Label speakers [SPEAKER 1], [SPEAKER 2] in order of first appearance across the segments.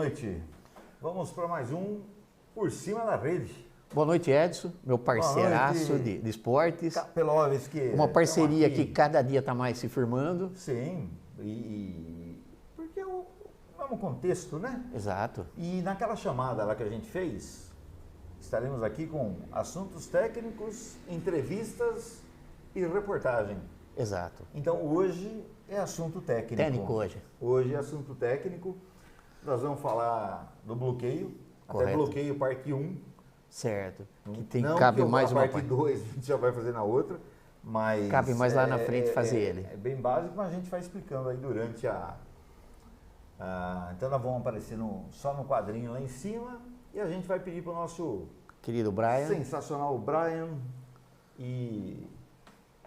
[SPEAKER 1] noite. Vamos para mais um Por Cima da Rede.
[SPEAKER 2] Boa noite, Edson, meu parceiraço de esportes.
[SPEAKER 1] Capelóvis, que
[SPEAKER 2] uma parceria que cada dia está mais se firmando.
[SPEAKER 1] Sim, porque é o mesmo contexto, né?
[SPEAKER 2] Exato.
[SPEAKER 1] E naquela chamada lá que a gente fez, estaremos aqui com assuntos técnicos, entrevistas e reportagem.
[SPEAKER 2] Exato.
[SPEAKER 1] Então hoje é assunto técnico.
[SPEAKER 2] Técnico hoje.
[SPEAKER 1] Hoje é assunto técnico. Nós vamos falar do bloqueio.
[SPEAKER 2] Correto.
[SPEAKER 1] Até bloqueio parte 1.
[SPEAKER 2] Certo.
[SPEAKER 1] Cabe
[SPEAKER 2] mais uma
[SPEAKER 1] parte 2, a gente já vai fazer na outra. Mas
[SPEAKER 2] cabe mais lá na frente fazer ele.
[SPEAKER 1] É bem básico, mas a gente vai explicando aí durante então nós vamos aparecer só no quadrinho lá em cima. E a gente vai pedir para o nosso
[SPEAKER 2] querido Brian.
[SPEAKER 1] Sensacional Brian. E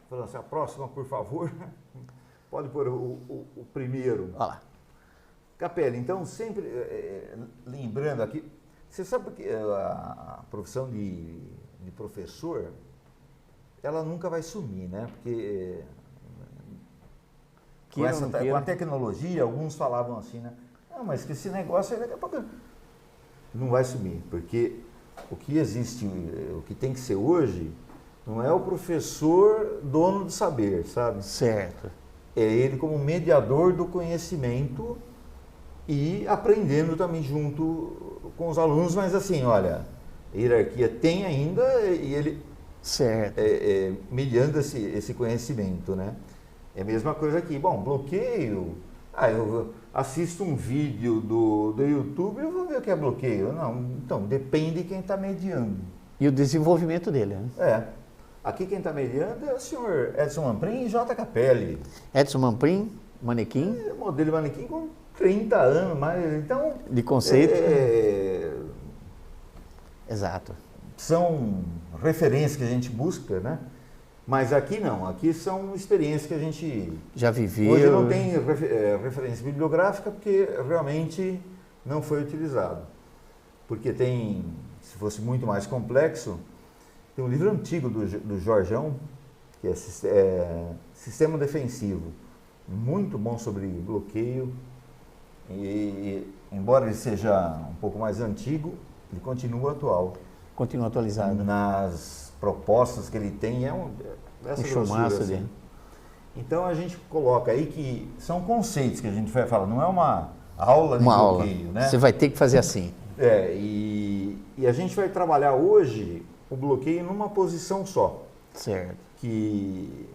[SPEAKER 1] falando assim, a próxima, por favor. Pode pôr o primeiro.
[SPEAKER 2] Olha lá.
[SPEAKER 1] Capelli, então sempre lembrando aqui, você sabe que a profissão de professor, ela nunca vai sumir, né? Porque com a tecnologia, alguns falavam assim, né? Não, mas que esse negócio aí daqui a pouco não vai sumir, porque o que existe, o que tem que ser hoje, não é o professor dono do saber, sabe?
[SPEAKER 2] Certo.
[SPEAKER 1] É ele como mediador do conhecimento e aprendendo também junto com os alunos, mas assim, olha, a hierarquia tem ainda e ele
[SPEAKER 2] certo.
[SPEAKER 1] mediando esse conhecimento, né? É a mesma coisa aqui. Bom, bloqueio, eu assisto um vídeo do YouTube, eu vou ver o que é bloqueio. Não, então, depende de quem está mediando.
[SPEAKER 2] E o desenvolvimento dele, né?
[SPEAKER 1] Aqui quem está mediando é o senhor Edson Mamprim e J. Capelli.
[SPEAKER 2] Edson Mamprim, manequim.
[SPEAKER 1] Modelo de manequim com 30 anos, mas então...
[SPEAKER 2] De conceito. Exato.
[SPEAKER 1] São referências que a gente busca, né? Mas aqui não, aqui são experiências que a gente...
[SPEAKER 2] já viveu.
[SPEAKER 1] Hoje não tem referência bibliográfica porque realmente não foi utilizado. Porque tem, se fosse muito mais complexo, tem um livro antigo do Jorjão, que é Sistema Defensivo, muito bom sobre bloqueio. E embora ele seja um pouco mais antigo, ele continua atual.
[SPEAKER 2] Continua atualizado.
[SPEAKER 1] Nas propostas que ele tem, essa grossura, assim. Então a gente coloca aí que são conceitos que a gente vai falar, não é uma aula de bloqueio, né?
[SPEAKER 2] Você vai ter que fazer assim.
[SPEAKER 1] E a gente vai trabalhar hoje o bloqueio numa posição só.
[SPEAKER 2] Certo.
[SPEAKER 1] Que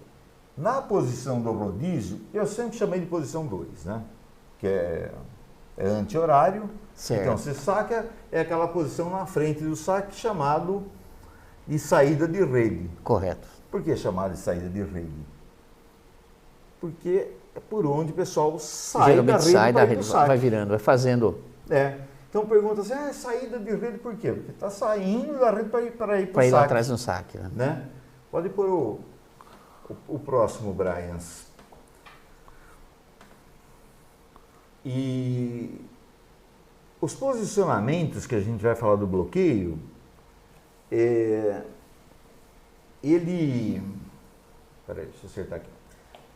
[SPEAKER 1] na posição do rodízio, eu sempre chamei de posição 2, né? Que é anti-horário.
[SPEAKER 2] Certo.
[SPEAKER 1] Então, você saca, é aquela posição na frente do saque chamado de saída de rede.
[SPEAKER 2] Correto.
[SPEAKER 1] Por que chamado de saída de rede? Porque é por onde o pessoal sai
[SPEAKER 2] geralmente
[SPEAKER 1] da rede,
[SPEAKER 2] sai da rede,
[SPEAKER 1] saque.
[SPEAKER 2] vai virando, vai fazendo.
[SPEAKER 1] Então pergunta assim, saída de rede por quê? Porque está saindo da rede para ir para o saque.
[SPEAKER 2] Para ir lá atrás no saque,
[SPEAKER 1] né? Pode pôr o próximo, Brian. E os posicionamentos que a gente vai falar do bloqueio, ele... Peraí, deixa eu acertar aqui.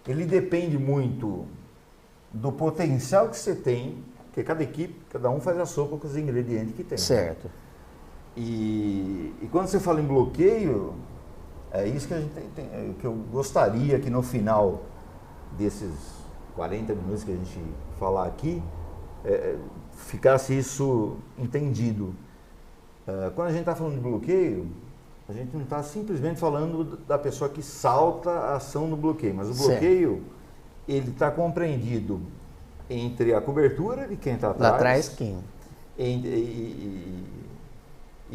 [SPEAKER 1] Ele depende muito do potencial que você tem, porque cada equipe, cada um faz a sopa com os ingredientes que tem.
[SPEAKER 2] Certo.
[SPEAKER 1] E quando você fala em bloqueio, é isso que a gente que eu gostaria que no final desses 40 minutos que a gente falar aqui, ficasse isso entendido. Quando a gente está falando de bloqueio, a gente não está simplesmente falando da pessoa que salta a ação no bloqueio, mas o bloqueio, ele está compreendido entre a cobertura de quem está atrás,
[SPEAKER 2] lá atrás quem?
[SPEAKER 1] E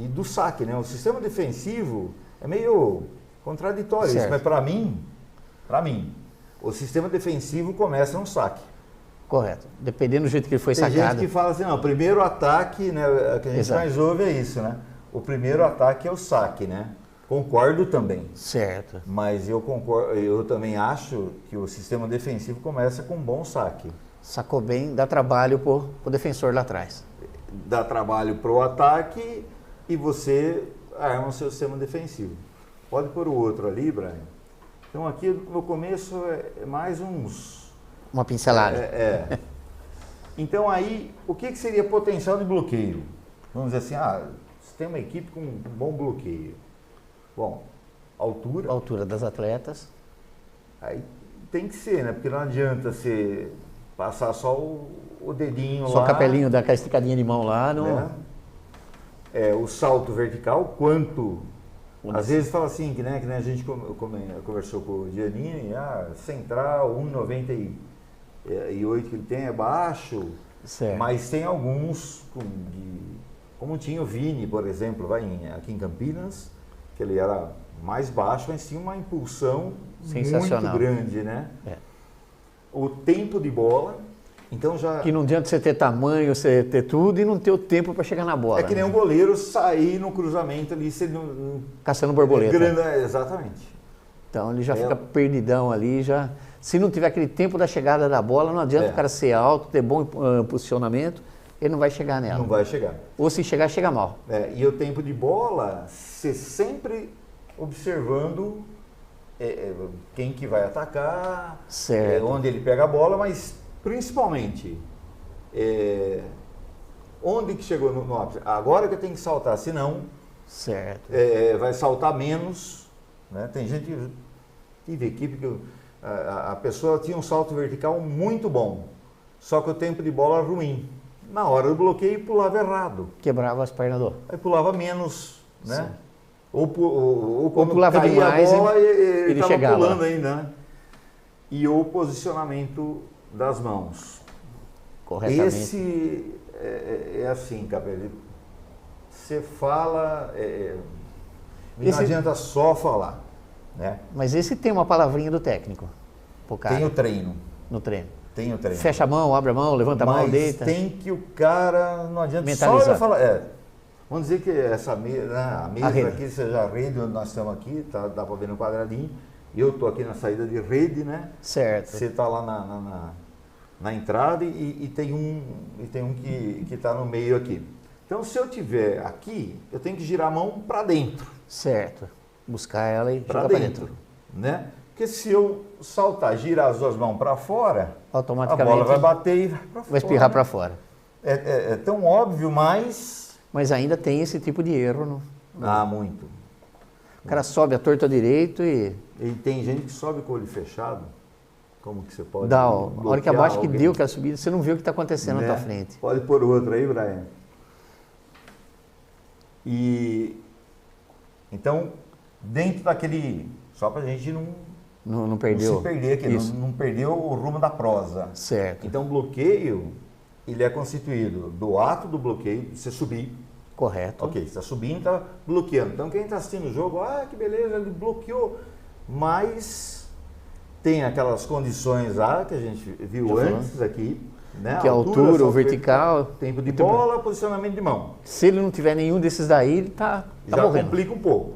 [SPEAKER 1] do saque, né? O sistema defensivo é meio contraditório isso, mas para mim, o sistema defensivo começa no saque.
[SPEAKER 2] Correto. Dependendo do jeito que ele foi
[SPEAKER 1] sacado.
[SPEAKER 2] Tem
[SPEAKER 1] gente que fala assim, não, o primeiro ataque, né, que a gente mais ouve é isso, né? O primeiro ataque é o saque, né? Concordo também.
[SPEAKER 2] Certo.
[SPEAKER 1] Mas eu também acho que o sistema defensivo começa com um bom saque.
[SPEAKER 2] Sacou bem, dá trabalho pro defensor lá atrás.
[SPEAKER 1] Dá trabalho pro ataque e você arma o seu sistema defensivo. Pode pôr o outro ali, Brian. Então aqui no começo é mais uns...
[SPEAKER 2] Uma pincelada.
[SPEAKER 1] Então aí, o que seria potencial de bloqueio? Vamos dizer assim, você tem uma equipe com um bom bloqueio. Bom, altura.
[SPEAKER 2] Altura das atletas.
[SPEAKER 1] Aí tem que ser, né? Porque não adianta você passar só o dedinho
[SPEAKER 2] Só
[SPEAKER 1] lá.
[SPEAKER 2] o capelinho daquela esticadinha de mão lá. Não...
[SPEAKER 1] Né? O salto vertical, quanto... Às vezes fala assim, que nem a gente conversou com o Giannini, central, 1,98 que ele tem é baixo,
[SPEAKER 2] certo.
[SPEAKER 1] Mas tem alguns, como tinha o Vini, por exemplo, aqui em Campinas, que ele era mais baixo, mas tinha uma impulsão muito grande, né? O tempo de bola, então já...
[SPEAKER 2] Que não adianta você ter tamanho, você ter tudo e não ter o tempo para chegar na bola.
[SPEAKER 1] É que nem um goleiro sair no cruzamento ali, se ele não...
[SPEAKER 2] Caçando borboleta.
[SPEAKER 1] Exatamente.
[SPEAKER 2] Então ele já fica perdidão ali, já... Se não tiver aquele tempo da chegada da bola, não adianta o cara ser alto, ter bom posicionamento, ele não vai chegar nela.
[SPEAKER 1] Não vai chegar.
[SPEAKER 2] Ou se chegar, chega mal.
[SPEAKER 1] E o tempo de bola, você sempre observando quem que vai atacar, onde ele pega a bola, mas principalmente onde que chegou no ápice. Agora que eu tenho que saltar, senão vai saltar menos. Né? Tem gente, tive equipe que a pessoa tinha um salto vertical muito bom, só que o tempo de bola era ruim. Na hora do bloqueio pulava errado.
[SPEAKER 2] Quebrava as pernas do...
[SPEAKER 1] Aí pulava menos, né? Ou quando
[SPEAKER 2] pulava
[SPEAKER 1] caía
[SPEAKER 2] demais,
[SPEAKER 1] a bola, ele estava pulando
[SPEAKER 2] lá.
[SPEAKER 1] ainda, né? E o posicionamento das mãos.
[SPEAKER 2] Corretamente.
[SPEAKER 1] Esse é assim, Capelli. Você fala, não adianta só falar, né?
[SPEAKER 2] Mas esse tem uma palavrinha do técnico. Pro cara.
[SPEAKER 1] Tem o treino.
[SPEAKER 2] No treino.
[SPEAKER 1] Tem o treino.
[SPEAKER 2] Fecha a mão, abre a mão, levanta a mão, deita.
[SPEAKER 1] Mas tem que o cara, não adianta
[SPEAKER 2] mentalizar.
[SPEAKER 1] só eu falar. Vamos dizer que essa mesa, a mesa aqui seja a rede onde nós estamos aqui, dá para ver no quadradinho. Eu estou aqui na saída de rede, né?
[SPEAKER 2] Certo.
[SPEAKER 1] Você está lá na entrada e tem um que está no meio aqui. Então, se eu tiver aqui, eu tenho que girar a mão para dentro.
[SPEAKER 2] Certo. Buscar ela e
[SPEAKER 1] para
[SPEAKER 2] jogar para dentro.
[SPEAKER 1] Né? Porque se eu saltar, girar as duas mãos para fora,
[SPEAKER 2] automaticamente
[SPEAKER 1] a bola vai bater e vai para fora.
[SPEAKER 2] Vai espirrar para fora.
[SPEAKER 1] É tão óbvio, mas...
[SPEAKER 2] Mas ainda tem esse tipo de erro.
[SPEAKER 1] Muito.
[SPEAKER 2] O cara sobe a torta direito e
[SPEAKER 1] tem gente que sobe com o olho fechado. Como que você pode
[SPEAKER 2] a hora que abaixa que deu aquela subida, você não viu o que está acontecendo na tua frente.
[SPEAKER 1] Pode pôr outro aí, Brian. Então, dentro daquele... Só para a gente
[SPEAKER 2] não perdeu.
[SPEAKER 1] Não se perder aqui, não perdeu o rumo da prosa.
[SPEAKER 2] Certo.
[SPEAKER 1] Então, o bloqueio, ele é constituído do ato do bloqueio, você subir.
[SPEAKER 2] Correto.
[SPEAKER 1] Ok, você está subindo, está bloqueando. Então, quem está assistindo o jogo, que beleza, ele bloqueou. Mas tem aquelas condições lá que a gente viu antes aqui. Né?
[SPEAKER 2] Que a altura, o vertical.
[SPEAKER 1] Tempo de bola, posicionamento de mão.
[SPEAKER 2] Se ele não tiver nenhum desses daí, ele está morrendo.
[SPEAKER 1] Já complica um pouco.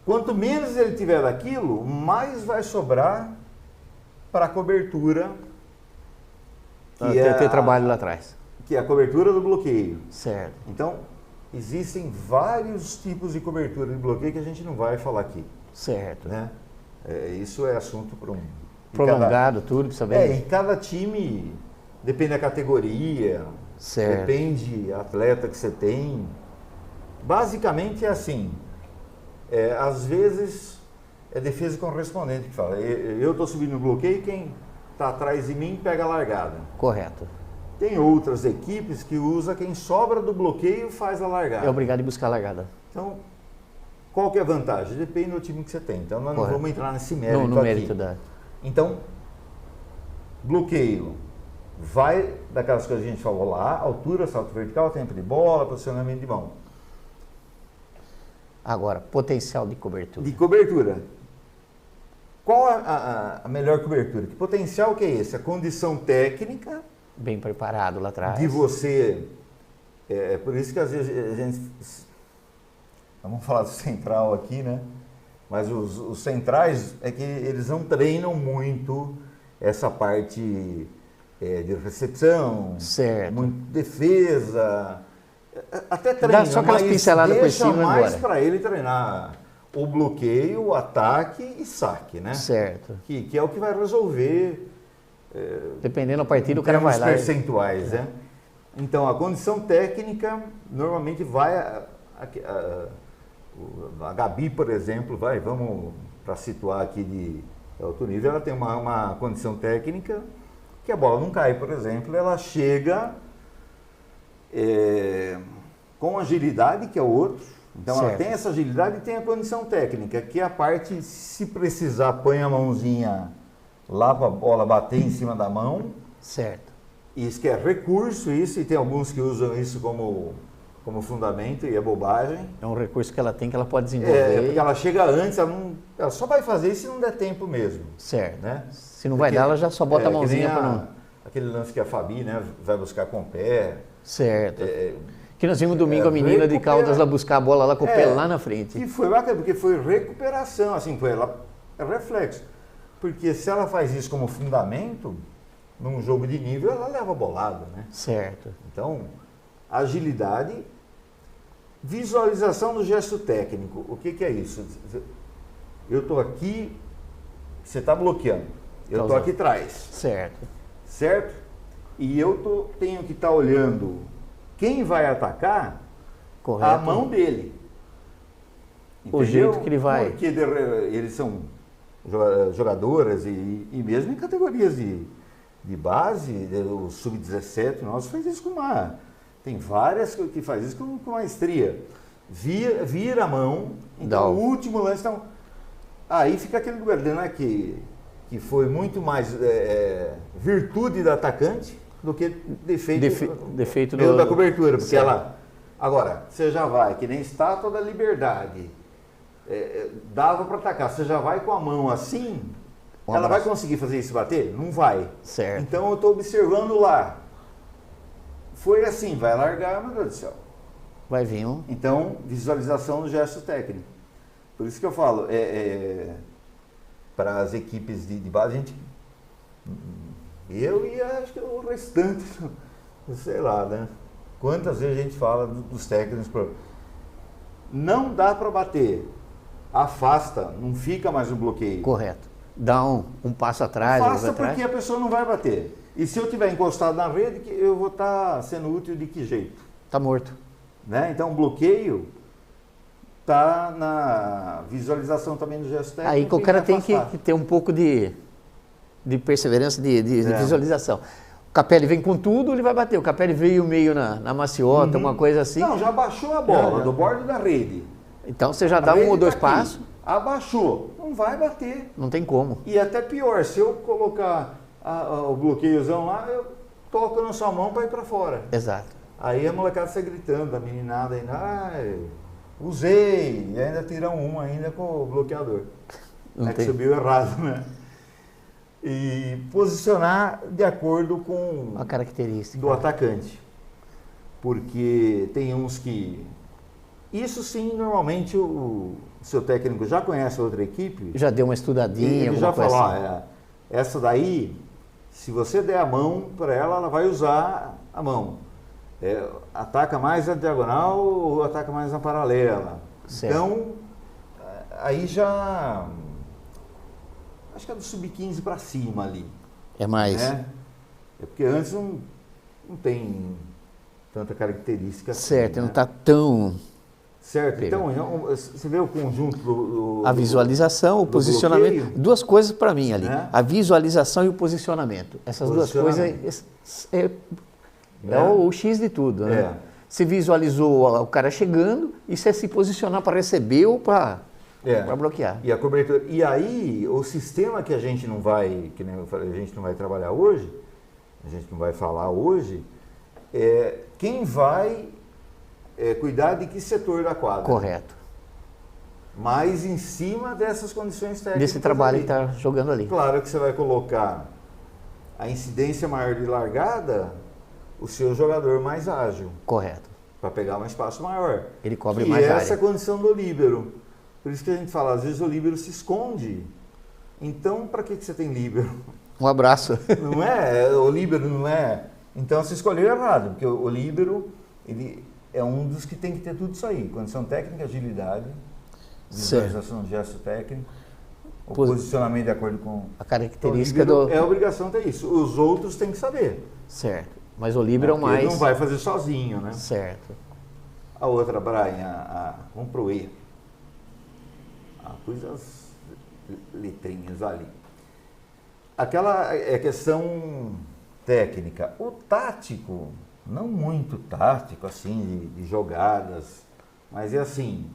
[SPEAKER 1] Quanto menos ele tiver daquilo, mais vai sobrar para a cobertura.
[SPEAKER 2] Ter trabalho lá atrás.
[SPEAKER 1] Que é a cobertura do bloqueio.
[SPEAKER 2] Certo.
[SPEAKER 1] Então, existem vários tipos de cobertura de bloqueio que a gente não vai falar aqui.
[SPEAKER 2] Certo.
[SPEAKER 1] Né? Isso é assunto para um...
[SPEAKER 2] Prolongado, tudo, precisa ver.
[SPEAKER 1] Em cada time, depende da categoria,
[SPEAKER 2] certo.
[SPEAKER 1] Depende do atleta que você tem. Basicamente é assim, às vezes é defesa correspondente que fala, eu estou subindo no bloqueio, quem está atrás de mim pega a largada.
[SPEAKER 2] Correto.
[SPEAKER 1] Tem outras equipes que usa quem sobra do bloqueio faz a largada.
[SPEAKER 2] É obrigado a buscar a largada.
[SPEAKER 1] Então, qual que é a vantagem? Depende do time que você tem. Então, nós não vamos entrar nesse mérito aqui.
[SPEAKER 2] No mérito da...
[SPEAKER 1] Então, bloqueio vai daquelas coisas que a gente falou lá, altura, salto vertical, tempo de bola, posicionamento de mão.
[SPEAKER 2] Agora, potencial de cobertura.
[SPEAKER 1] De cobertura. Qual a melhor cobertura? Que potencial que é esse? A condição técnica...
[SPEAKER 2] Bem preparado lá atrás.
[SPEAKER 1] De você... por isso que às vezes a gente... Vamos falar do central aqui, né? Mas os centrais é que eles não treinam muito essa parte de recepção,
[SPEAKER 2] certo.
[SPEAKER 1] Muito defesa, até treina,
[SPEAKER 2] dá só aquelas pinceladas por cima
[SPEAKER 1] mais
[SPEAKER 2] agora.
[SPEAKER 1] Para ele treinar o bloqueio, o ataque e saque, né?
[SPEAKER 2] Certo.
[SPEAKER 1] Que é o que vai resolver
[SPEAKER 2] Dependendo da partida, o cara vai lá.
[SPEAKER 1] Percentuais, né? Então, a condição técnica, normalmente vai... A Gabi, por exemplo, vamos para situar aqui de alto nível, ela tem uma condição técnica que a bola não cai, por exemplo, ela chega com agilidade, que é o outro. Então, certo. Ela tem essa agilidade e tem a condição técnica, que é a parte, se precisar, põe a mãozinha lá para a bola bater em cima da mão.
[SPEAKER 2] Certo.
[SPEAKER 1] Isso que é recurso, isso, e tem alguns que usam isso como fundamento, e é bobagem.
[SPEAKER 2] É um recurso que ela tem, que ela pode desenvolver.
[SPEAKER 1] Porque ela chega antes, ela só vai fazer isso se não der tempo mesmo.
[SPEAKER 2] Certo.
[SPEAKER 1] Né?
[SPEAKER 2] Se não vai dar, ela já só bota a mãozinha para não...
[SPEAKER 1] Aquele lance que a Fabi, né, vai buscar com o pé.
[SPEAKER 2] Certo. Que nós vimos domingo a menina de Caldas lá buscar a bola lá com o pé lá na frente.
[SPEAKER 1] E foi bacana, porque foi recuperação, assim, é reflexo. Porque se ela faz isso como fundamento, num jogo de nível, ela leva bolada, né?
[SPEAKER 2] Certo.
[SPEAKER 1] Então, agilidade, visualização do gesto técnico. O que é isso? Eu estou aqui, você está bloqueando. Eu estou aqui atrás.
[SPEAKER 2] Certo.
[SPEAKER 1] Certo? E eu tenho que estar olhando quem vai atacar. Correto. A mão dele.
[SPEAKER 2] Entendeu? O jeito que ele vai.
[SPEAKER 1] Porque eles são jogadoras e mesmo em categorias de base, o sub-17, nós faz isso tem várias que faz isso com maestria. Vira a mão, então o último lance, então, aí fica aquele lugar, né, que foi muito mais virtude da atacante do que defeito da cobertura, porque agora, você já vai, que nem estátua da liberdade, dava para atacar, você já vai com a mão assim, ela vai conseguir fazer isso bater? Não vai.
[SPEAKER 2] Certo.
[SPEAKER 1] Então eu estou observando lá. Foi assim, vai largar, meu Deus do céu.
[SPEAKER 2] Vai vir um.
[SPEAKER 1] Então, visualização do gesto técnico. Por isso que eu falo, para as equipes de base, eu e acho que o restante, sei lá, né? Quantas vezes a gente fala dos técnicos, não dá para bater, afasta, não fica mais um bloqueio.
[SPEAKER 2] Correto. Dá um passo atrás.
[SPEAKER 1] Afasta porque a pessoa não vai bater. E se eu tiver encostado na rede, eu vou estar sendo útil de que jeito?
[SPEAKER 2] Está morto.
[SPEAKER 1] Né? Então, o bloqueio está na visualização também do gesto técnico.
[SPEAKER 2] Aí que o cara tem que ter um pouco de perseverança, de visualização. O Capelli vem com tudo, ele vai bater. O Capelli veio meio na maciota, uma coisa assim.
[SPEAKER 1] Não, já baixou a bola do bordo da rede.
[SPEAKER 2] Então, você já dá um ou dois passos.
[SPEAKER 1] Abaixou, não vai bater.
[SPEAKER 2] Não tem como.
[SPEAKER 1] E até pior, se eu colocar o bloqueiozão lá, eu toco na sua mão para ir para fora.
[SPEAKER 2] Exato.
[SPEAKER 1] Aí a molecada sai gritando, a meninada ainda, usei, e ainda tiram uma ainda com o bloqueador. Que subiu errado, né? E posicionar de acordo com
[SPEAKER 2] a característica
[SPEAKER 1] do atacante. Porque tem uns que... Isso sim, normalmente o seu técnico já conhece a outra equipe.
[SPEAKER 2] Já deu uma estudadinha.
[SPEAKER 1] Ele já falou, essa daí, se você der a mão para ela vai usar a mão. Ataca mais na diagonal ou ataca mais na paralela.
[SPEAKER 2] Certo.
[SPEAKER 1] Então, aí já... Acho que é do sub-15 para cima ali.
[SPEAKER 2] É mais.
[SPEAKER 1] Né? Porque antes não tem tanta característica.
[SPEAKER 2] Certo,
[SPEAKER 1] assim,
[SPEAKER 2] não está tão...
[SPEAKER 1] Certo, então você vê o conjunto
[SPEAKER 2] a visualização, o posicionamento, bloqueio, duas coisas para mim ali, né? A visualização e o posicionamento. Essas duas coisas é o X de tudo, né? Se visualizou o cara chegando e você se posicionar para receber ou para bloquear.
[SPEAKER 1] E a cobertura. E aí, o sistema que a gente não vai, que nem eu falei, a gente não vai trabalhar hoje, a gente não vai falar hoje, quem vai cuidar de que setor da quadra.
[SPEAKER 2] Correto.
[SPEAKER 1] Mas em cima dessas condições técnicas.
[SPEAKER 2] Desse trabalho que está jogando ali.
[SPEAKER 1] Claro que você vai colocar a incidência maior de largada, o seu jogador mais ágil.
[SPEAKER 2] Correto.
[SPEAKER 1] Para pegar um espaço maior.
[SPEAKER 2] Ele cobre mais área.
[SPEAKER 1] E essa é a condição do líbero. Por isso que a gente fala, às vezes o líbero se esconde. Então, para que você tem líbero?
[SPEAKER 2] Um abraço.
[SPEAKER 1] Não é? O líbero não é... Então, você escolheu errado, porque o líbero, ele é um dos que tem que ter tudo isso aí. Condição técnica, agilidade, visualização de gesto técnico. o posicionamento de acordo com
[SPEAKER 2] a característica do...
[SPEAKER 1] É a obrigação ter isso. Os outros têm que saber.
[SPEAKER 2] Certo. Mas o livro é o mais...
[SPEAKER 1] Ele não vai fazer sozinho, né?
[SPEAKER 2] Certo.
[SPEAKER 1] A outra, Brian, vamos pro E. Pus as letrinhas ali. Aquela é questão técnica. O tático, não muito tático, assim, de jogadas, mas é assim.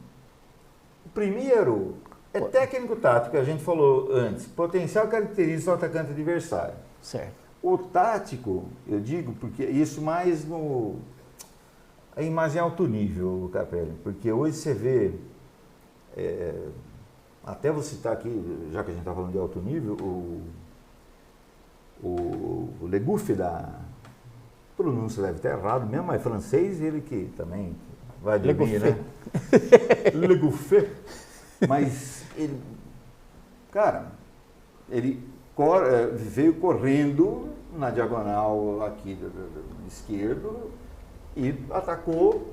[SPEAKER 1] O primeiro é técnico-tático, a gente falou antes. Potencial caracteriza o atacante adversário.
[SPEAKER 2] Certo.
[SPEAKER 1] O tático, eu digo, porque isso mais mais em alto nível, Capelli, porque hoje você vê, até vou citar aqui, já que a gente está falando de alto nível, o Le Goff, pronúncia deve estar errado mesmo, mas é francês, ele que também vai dormir, né? Le Goff. Mas ele, cara, ele veio correndo na diagonal aqui do esquerdo e atacou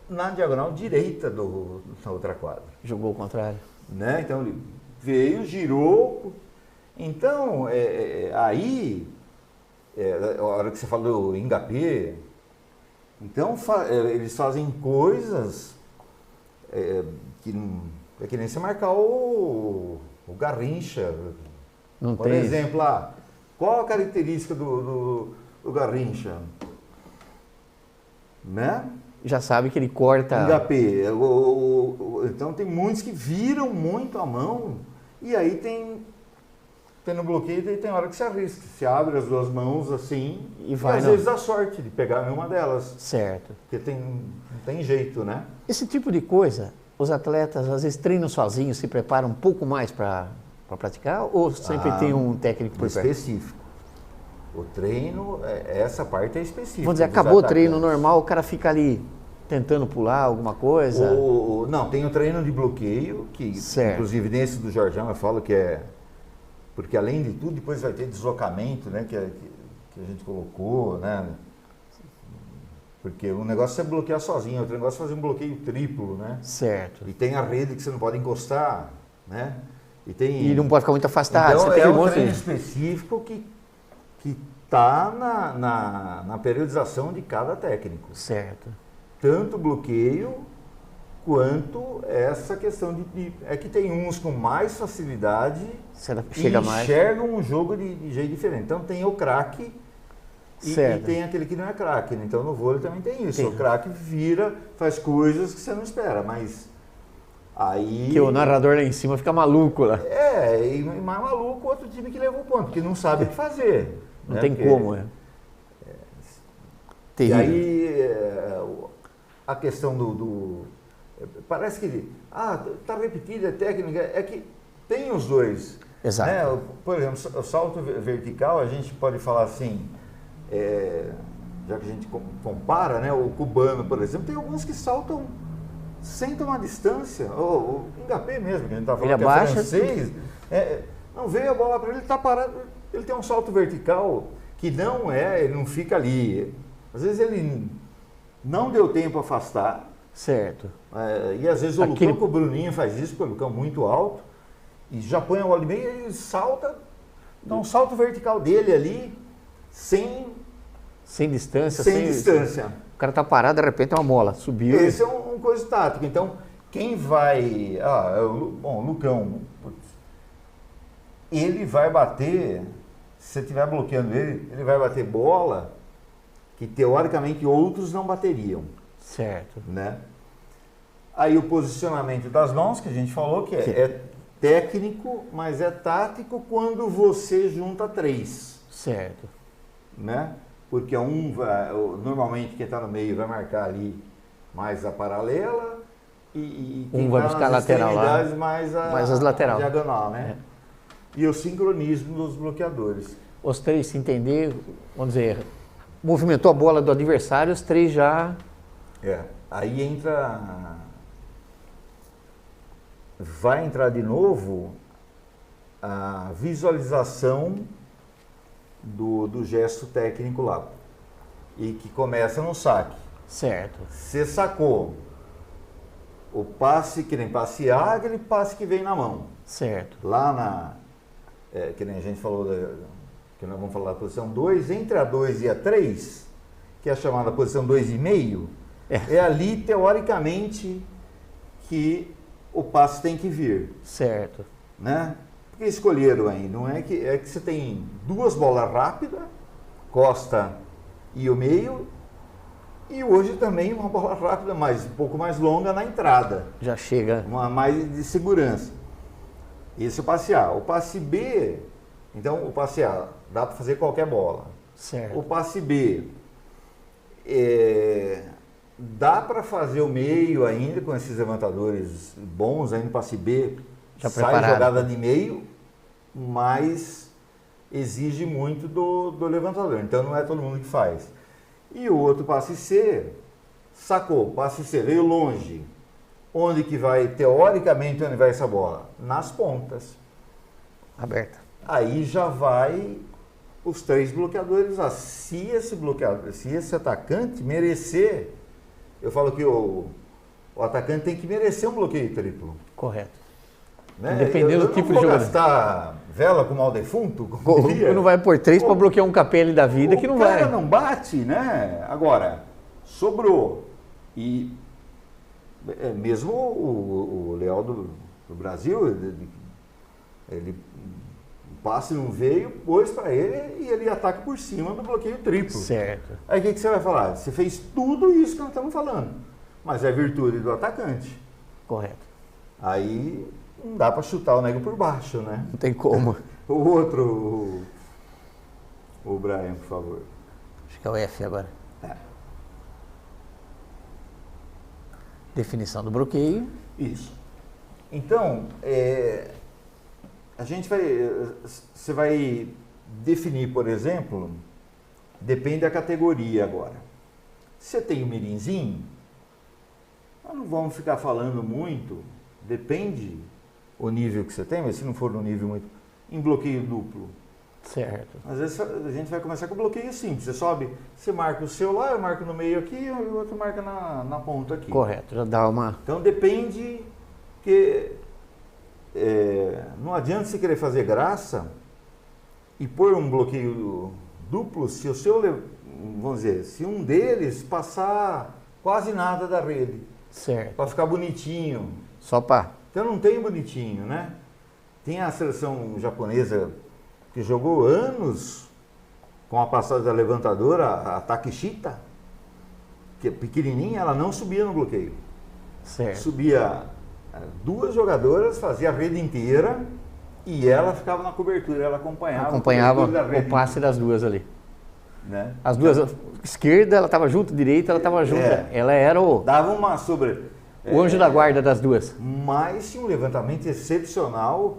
[SPEAKER 1] na diagonal direita da outra quadra.
[SPEAKER 2] Jogou o contrário.
[SPEAKER 1] Né? Então ele veio, girou. Então, aí, a hora que você falou do Mbappé, então eles fazem coisas que não... É que nem você marcar o Garrincha.
[SPEAKER 2] Não
[SPEAKER 1] Por
[SPEAKER 2] tem
[SPEAKER 1] exemplo, qual a característica do Garrincha? Né?
[SPEAKER 2] Já sabe que ele corta...
[SPEAKER 1] Mbappé. Então tem muitos que viram muito a mão e aí tem no bloqueio e tem hora que se arrisca. Se abre as duas mãos assim e às vezes dá sorte de pegar uma delas.
[SPEAKER 2] Certo.
[SPEAKER 1] Porque não tem jeito, né?
[SPEAKER 2] Esse tipo de coisa, os atletas às vezes treinam sozinhos, se preparam um pouco mais para praticar ou sempre tem um técnico por perto?
[SPEAKER 1] Específico. O treino, essa parte é específica.
[SPEAKER 2] Vamos dizer, acabou o treino normal, o cara fica ali tentando pular alguma coisa?
[SPEAKER 1] Não, tem o treino de bloqueio, que inclusive nesse do Jorjão eu falo que porque além de tudo, depois vai ter deslocamento, né, que a gente colocou, né? Porque um negócio é bloquear sozinho, outro negócio é fazer um bloqueio triplo, né?
[SPEAKER 2] Certo.
[SPEAKER 1] E tem a rede que você não pode encostar, né?
[SPEAKER 2] E não pode ficar muito afastado.
[SPEAKER 1] Então é um treino específico que está na periodização de cada técnico.
[SPEAKER 2] Certo.
[SPEAKER 1] Tanto bloqueio quanto essa questão é que tem uns com mais facilidade e enxergam um jogo de jeito diferente. Então tem o craque e tem aquele que não é craque. Então no vôlei também tem isso. O craque faz coisas que você não espera, mas aí...
[SPEAKER 2] Que o narrador lá em cima fica maluco lá.
[SPEAKER 1] E mais maluco outro time que levou o ponto, porque não sabe o que fazer.
[SPEAKER 2] Não tem como,
[SPEAKER 1] E aí a questão parece que está repetida a técnica, é que tem os dois.
[SPEAKER 2] Exato.
[SPEAKER 1] Né? Por exemplo, o salto vertical, a gente pode falar assim, já que a gente compara, né, o cubano, por exemplo, tem alguns que saltam sem tomar distância. O Mbappé mesmo, que a gente está falando, que é francês, não veio a bola para ele, está parado, ele tem um salto vertical que ele não fica ali. Às vezes ele não deu tempo a afastar.
[SPEAKER 2] Certo.
[SPEAKER 1] E às vezes o Lucão com o Bruninho faz isso, porque o Lucão é muito alto, e já põe a bola em meio e ele salta, dá um salto vertical dele ali, sem
[SPEAKER 2] distância.
[SPEAKER 1] Sem distância.
[SPEAKER 2] O cara tá parado, de repente é uma bola, subiu.
[SPEAKER 1] Esse é um coisa tática. Então, quem vai... o Lucão, ele vai bater, se você estiver bloqueando ele vai bater bola que teoricamente outros não bateriam.
[SPEAKER 2] Certo.
[SPEAKER 1] Né? Aí o posicionamento das mãos, que a gente falou, que é técnico, mas é tático quando você junta três.
[SPEAKER 2] Certo.
[SPEAKER 1] Né? Porque normalmente quem está no meio vai marcar ali mais a paralela e quem
[SPEAKER 2] vai buscar a lateral lá,
[SPEAKER 1] mais
[SPEAKER 2] as lateral.
[SPEAKER 1] A diagonal, né? E o sincronismo dos bloqueadores.
[SPEAKER 2] Os três se entender, vamos dizer, movimentou a bola do adversário, os três já...
[SPEAKER 1] Aí vai entrar de novo a visualização do gesto técnico lá. E que começa no saque.
[SPEAKER 2] Certo.
[SPEAKER 1] Você sacou. o passe, que nem passe A, aquele passe que vem na mão.
[SPEAKER 2] Certo.
[SPEAKER 1] Lá que nem a gente falou, que nós vamos falar da posição 2, entre a 2 e a 3, que é a chamada posição 2,5, é ali, teoricamente, que o passe tem que vir.
[SPEAKER 2] Certo.
[SPEAKER 1] Né? Por que escolheram aí? Não é que você tem duas bolas rápidas, costa e o meio, e hoje também uma bola rápida, mas um pouco mais longa na entrada.
[SPEAKER 2] Já chega.
[SPEAKER 1] Mais de segurança. Esse é o passe A. O passe B, então o passe A dá para fazer qualquer bola.
[SPEAKER 2] Certo.
[SPEAKER 1] O passe B, dá para fazer o meio ainda com esses levantadores bons, ainda o passe B
[SPEAKER 2] já
[SPEAKER 1] sai
[SPEAKER 2] preparado.
[SPEAKER 1] Jogada de meio, mas exige muito do levantador. Então não é todo mundo que faz. E o outro passe C, sacou, passe C, veio longe. Onde que vai, teoricamente, onde vai essa bola? Nas pontas.
[SPEAKER 2] Aberta.
[SPEAKER 1] Aí já vai os 3 bloqueadores. Se esse atacante merecer, eu falo que o atacante tem que merecer um bloqueio triplo.
[SPEAKER 2] Correto.
[SPEAKER 1] Né?
[SPEAKER 2] Dependendo do tipo de jogador.
[SPEAKER 1] Não vou gastar vela com mal defunto?
[SPEAKER 2] Não vai pôr 3 para bloquear um Capelli da vida que não vai.
[SPEAKER 1] O cara não bate, né? Agora, sobrou. E mesmo o Leal do Brasil, ele passe não veio, pôs para ele e ele ataca por cima do bloqueio triplo.
[SPEAKER 2] Certo.
[SPEAKER 1] Aí o que você vai falar? Você fez tudo isso que nós estamos falando, mas é virtude do atacante.
[SPEAKER 2] Correto.
[SPEAKER 1] Aí não dá para chutar o nego por baixo, né?
[SPEAKER 2] Não tem como.
[SPEAKER 1] O outro, o Brian, por favor.
[SPEAKER 2] Acho que é o F agora. Definição do bloqueio.
[SPEAKER 1] Isso. Então, você vai definir, por exemplo, depende da categoria agora. Você tem o mirinzinho, nós não vamos ficar falando muito, depende o nível que você tem, mas se não for no nível muito, em bloqueio duplo.
[SPEAKER 2] Certo.
[SPEAKER 1] Às vezes a gente vai começar com bloqueio simples. Você sobe, você marca o seu lá, eu marco no meio aqui e o outro marca na ponta aqui.
[SPEAKER 2] Correto, já dá uma...
[SPEAKER 1] Então depende, que não adianta você querer fazer graça e pôr um bloqueio duplo se o seu, vamos dizer, se um deles passar quase nada da rede.
[SPEAKER 2] Certo.
[SPEAKER 1] Para ficar bonitinho.
[SPEAKER 2] Só para...
[SPEAKER 1] Então não tem bonitinho, né? Tem a seleção japonesa que jogou anos com a passagem da levantadora, a Takeshita, que é pequenininha, ela não subia no bloqueio.
[SPEAKER 2] Certo.
[SPEAKER 1] Subia 2 jogadoras, fazia a rede inteira e ela ficava na cobertura, ela acompanhava
[SPEAKER 2] o passe das duas ali.
[SPEAKER 1] Né?
[SPEAKER 2] As duas, esquerda ela estava junto, direita ela estava junto. Ela era o...
[SPEAKER 1] Dava uma sobre...
[SPEAKER 2] O anjo da guarda das duas.
[SPEAKER 1] Mas tinha um levantamento excepcional,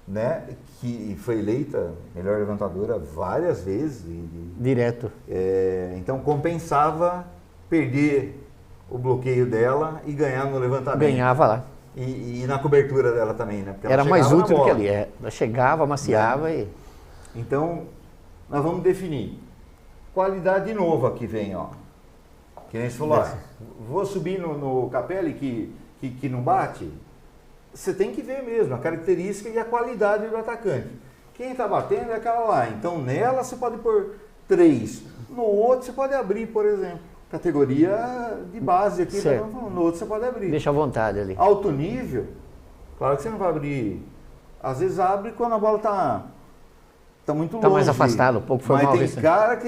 [SPEAKER 1] né, que foi eleita melhor levantadora várias vezes.
[SPEAKER 2] Direto.
[SPEAKER 1] Então compensava perder o bloqueio dela e ganhar no levantamento.
[SPEAKER 2] Ganhava lá.
[SPEAKER 1] E na cobertura dela também, né? Porque
[SPEAKER 2] era mais útil do que ali. Ela chegava, amaciava e...
[SPEAKER 1] Então, nós vamos definir. Qualidade de novo aqui vem, ó. Que nem você falou, vou subir no Capelli que não bate. Você tem que ver mesmo a característica e a qualidade do atacante. Quem está batendo é aquela lá. Então, nela você pode pôr 3. No outro você pode abrir, por exemplo. Categoria de base aqui, no outro você pode abrir.
[SPEAKER 2] Deixa à vontade ali.
[SPEAKER 1] Alto nível, claro que você não vai abrir. Às vezes abre quando a bola está muito longe.
[SPEAKER 2] Está mais afastado, um pouco foi mal.
[SPEAKER 1] Mas tem cara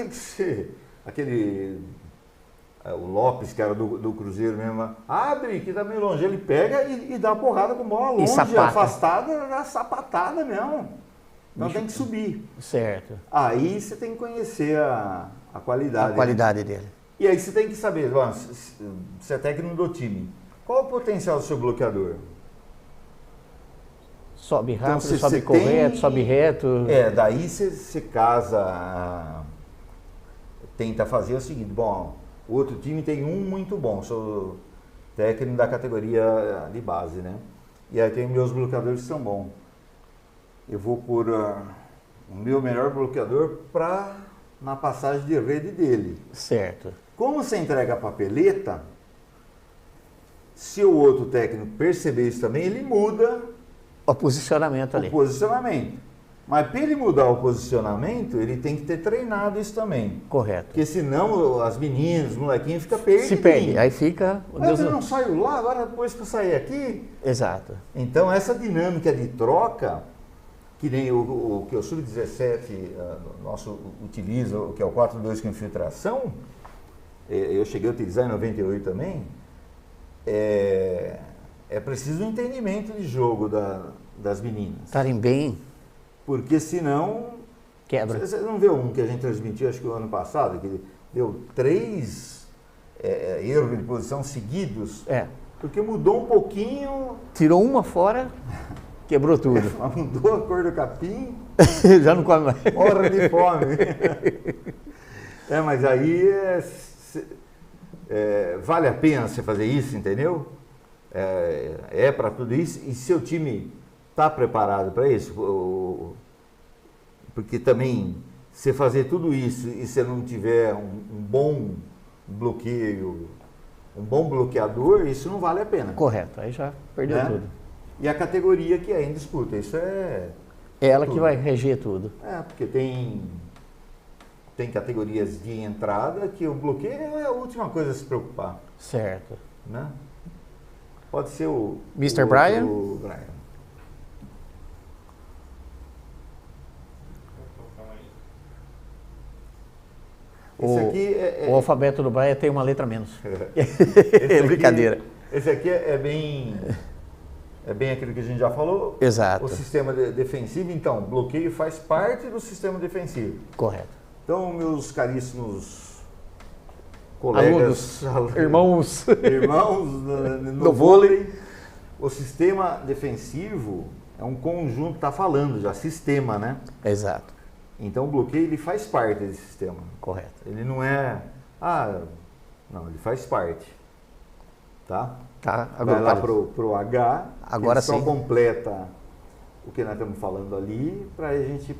[SPEAKER 1] o Lopes, que era do Cruzeiro mesmo, abre, que tá meio longe, ele pega e dá porrada com bola longe, afastada, dá sapatada mesmo. Então tem que subir.
[SPEAKER 2] Certo.
[SPEAKER 1] Aí você tem que conhecer a qualidade.
[SPEAKER 2] A qualidade dele.
[SPEAKER 1] E aí você tem que saber, você é técnico do time, qual o potencial do seu bloqueador?
[SPEAKER 2] Sobe rápido, então, sobe correto, sobe reto.
[SPEAKER 1] Daí você casa, tenta fazer o seguinte, o outro time tem um muito bom, sou técnico da categoria de base, né? E aí tem meus bloqueadores que são bons. Eu vou pôr o meu melhor bloqueador na passagem de rede dele.
[SPEAKER 2] Certo.
[SPEAKER 1] Como você entrega a papeleta, Se o outro técnico perceber isso também, ele muda
[SPEAKER 2] o posicionamento ali.
[SPEAKER 1] O posicionamento. Mas para ele mudar o posicionamento, ele tem que ter treinado isso também.
[SPEAKER 2] Correto.
[SPEAKER 1] Porque senão as meninas, os molequinhos ficam perdidos.
[SPEAKER 2] Se perde, aí fica...
[SPEAKER 1] Mas ele não saiu lá, agora depois que eu sair aqui...
[SPEAKER 2] Exato.
[SPEAKER 1] Então essa dinâmica de troca, que nem o que o Sub-17 nosso utiliza, que é o 4-2 com infiltração, eu cheguei a utilizar em 98 também, é preciso um entendimento de jogo das meninas.
[SPEAKER 2] Estarem bem...
[SPEAKER 1] Porque senão...
[SPEAKER 2] Quebra.
[SPEAKER 1] Você não viu um que a gente transmitiu, acho que o ano passado, que deu 3 erros de posição seguidos? Porque mudou um pouquinho...
[SPEAKER 2] Tirou uma fora, quebrou tudo.
[SPEAKER 1] Mudou a cor do capim...
[SPEAKER 2] Já não come mais.
[SPEAKER 1] Morre de fome. Mas aí vale a pena você fazer isso, entendeu? Para tudo isso. E seu time... está preparado para isso? Porque também, você fazer tudo isso e você não tiver um bom bloqueio, um bom bloqueador, isso não vale a pena.
[SPEAKER 2] Correto, aí já perdeu tudo.
[SPEAKER 1] E a categoria que é em disputa, isso é...
[SPEAKER 2] ela
[SPEAKER 1] tudo.
[SPEAKER 2] Que vai reger tudo.
[SPEAKER 1] Porque tem categorias de entrada que o bloqueio é a última coisa a se preocupar.
[SPEAKER 2] Certo.
[SPEAKER 1] Né? Pode ser o...
[SPEAKER 2] Mr. Brian?
[SPEAKER 1] O Brian.
[SPEAKER 2] O alfabeto do Braille tem uma letra menos. Brincadeira.
[SPEAKER 1] Esse aqui é bem aquilo que a gente já falou.
[SPEAKER 2] Exato.
[SPEAKER 1] O sistema defensivo, então, bloqueio faz parte do sistema defensivo.
[SPEAKER 2] Correto.
[SPEAKER 1] Então, meus caríssimos colegas,
[SPEAKER 2] irmãos
[SPEAKER 1] no vôlei, o sistema defensivo é um conjunto, está falando já, sistema, né?
[SPEAKER 2] Exato.
[SPEAKER 1] Então o bloqueio ele faz parte desse sistema.
[SPEAKER 2] Correto.
[SPEAKER 1] Ele não é... não, ele faz parte. Tá?
[SPEAKER 2] Agora
[SPEAKER 1] vai lá pro H,
[SPEAKER 2] agora
[SPEAKER 1] que só completa o que nós estamos falando ali, para a gente ir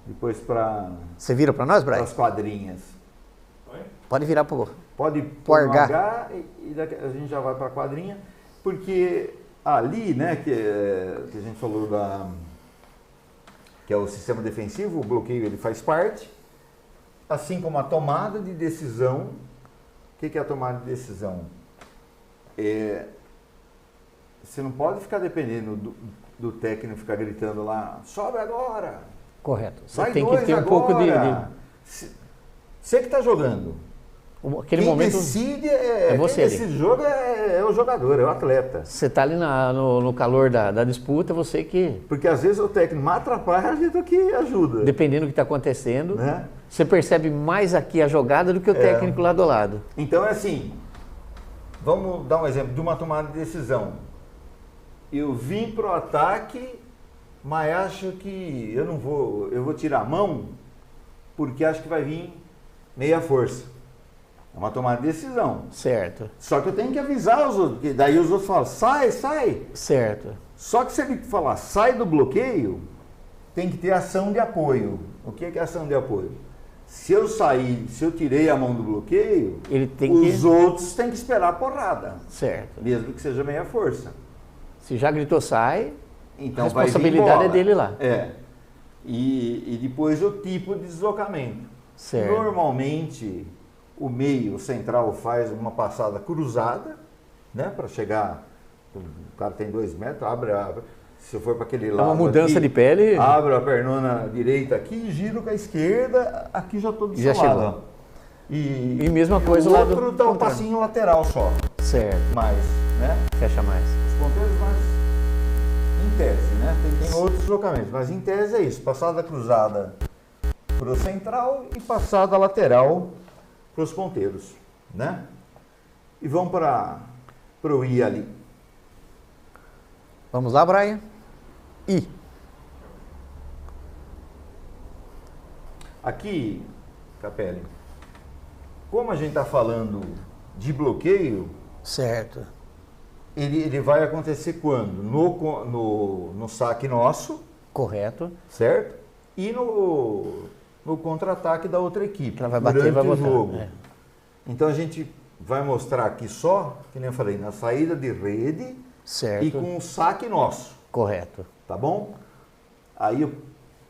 [SPEAKER 1] depois para...
[SPEAKER 2] Você vira para nós, Brian?
[SPEAKER 1] Para as quadrinhas.
[SPEAKER 2] Oi? Pode virar para o...
[SPEAKER 1] Pode pôr no H e a gente já vai para a quadrinha, porque ali, né, que a gente falou que é o sistema defensivo, o bloqueio ele faz parte, assim como a tomada de decisão. O que é a tomada de decisão? Você não pode ficar dependendo do técnico ficar gritando lá, sobe agora!
[SPEAKER 2] Correto. Você
[SPEAKER 1] Sai
[SPEAKER 2] tem que ter
[SPEAKER 1] agora.
[SPEAKER 2] Um pouco de...
[SPEAKER 1] Você que está jogando.
[SPEAKER 2] Aquele
[SPEAKER 1] Quem
[SPEAKER 2] momento
[SPEAKER 1] decide
[SPEAKER 2] você.
[SPEAKER 1] Esse jogo é o jogador, é o atleta.
[SPEAKER 2] Você está ali no calor da disputa, você que...
[SPEAKER 1] Porque às vezes o técnico mais atrapalha do que ajuda.
[SPEAKER 2] Dependendo do que está acontecendo,
[SPEAKER 1] né?
[SPEAKER 2] Você percebe mais aqui a jogada do que o técnico lá do lado.
[SPEAKER 1] Então é assim, vamos dar um exemplo de uma tomada de decisão. Eu vim para o ataque, mas acho que eu vou tirar a mão, porque acho que vai vir meia força. É uma tomada de decisão.
[SPEAKER 2] Certo.
[SPEAKER 1] Só que eu tenho que avisar os outros, porque daí os outros falam, sai.
[SPEAKER 2] Certo.
[SPEAKER 1] Só que se ele falar, sai do bloqueio, tem que ter ação de apoio. O que é ação de apoio? Se eu tirei a mão do bloqueio, os outros têm que esperar a porrada.
[SPEAKER 2] Certo.
[SPEAKER 1] Mesmo que seja meia força.
[SPEAKER 2] Se já gritou sai,
[SPEAKER 1] então
[SPEAKER 2] a responsabilidade é dele lá.
[SPEAKER 1] E depois o tipo de deslocamento.
[SPEAKER 2] Certo.
[SPEAKER 1] Normalmente o meio central faz uma passada cruzada, né? Para chegar, o cara tem 2 metros, abre. Se for para aquele lado.
[SPEAKER 2] É uma mudança
[SPEAKER 1] aqui,
[SPEAKER 2] de pele.
[SPEAKER 1] Abre a pernona direita aqui, giro com a esquerda, aqui já estou do
[SPEAKER 2] já
[SPEAKER 1] seu
[SPEAKER 2] chegou.
[SPEAKER 1] lado.
[SPEAKER 2] E mesma coisa
[SPEAKER 1] lá
[SPEAKER 2] do
[SPEAKER 1] outro dá um passinho lateral só.
[SPEAKER 2] Certo.
[SPEAKER 1] Mais, né?
[SPEAKER 2] Fecha mais.
[SPEAKER 1] Os ponteiros mais em tese, né? Tem outros deslocamentos, mas em tese é isso. Passada cruzada para o central e passada lateral para os ponteiros, né? E vamos para o I ali.
[SPEAKER 2] Vamos lá, Brian? I.
[SPEAKER 1] Aqui, Capelli, como a gente está falando de bloqueio,
[SPEAKER 2] certo?
[SPEAKER 1] Ele vai acontecer quando? No saque nosso,
[SPEAKER 2] correto,
[SPEAKER 1] certo? E no contra-ataque da outra equipe.
[SPEAKER 2] Ela vai bater e vai
[SPEAKER 1] o
[SPEAKER 2] botar.
[SPEAKER 1] jogo. Então a gente vai mostrar aqui só, que nem eu falei, na saída de rede
[SPEAKER 2] certo.
[SPEAKER 1] E com o saque nosso.
[SPEAKER 2] Correto.
[SPEAKER 1] Tá bom? Aí eu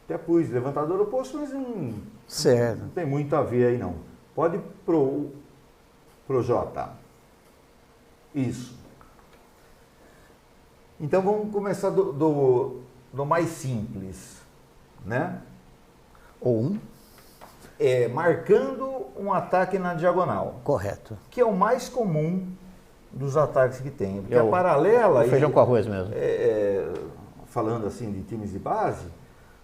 [SPEAKER 1] até pus levantador oposto, mas não tem muito a ver aí não. Pode ir pro J. Isso. Então vamos começar do mais simples, né?
[SPEAKER 2] Ou
[SPEAKER 1] marcando um ataque na diagonal.
[SPEAKER 2] Correto.
[SPEAKER 1] Que é o mais comum dos ataques que tem. Porque a paralela...
[SPEAKER 2] O feijão com arroz mesmo.
[SPEAKER 1] Falando assim de times de base,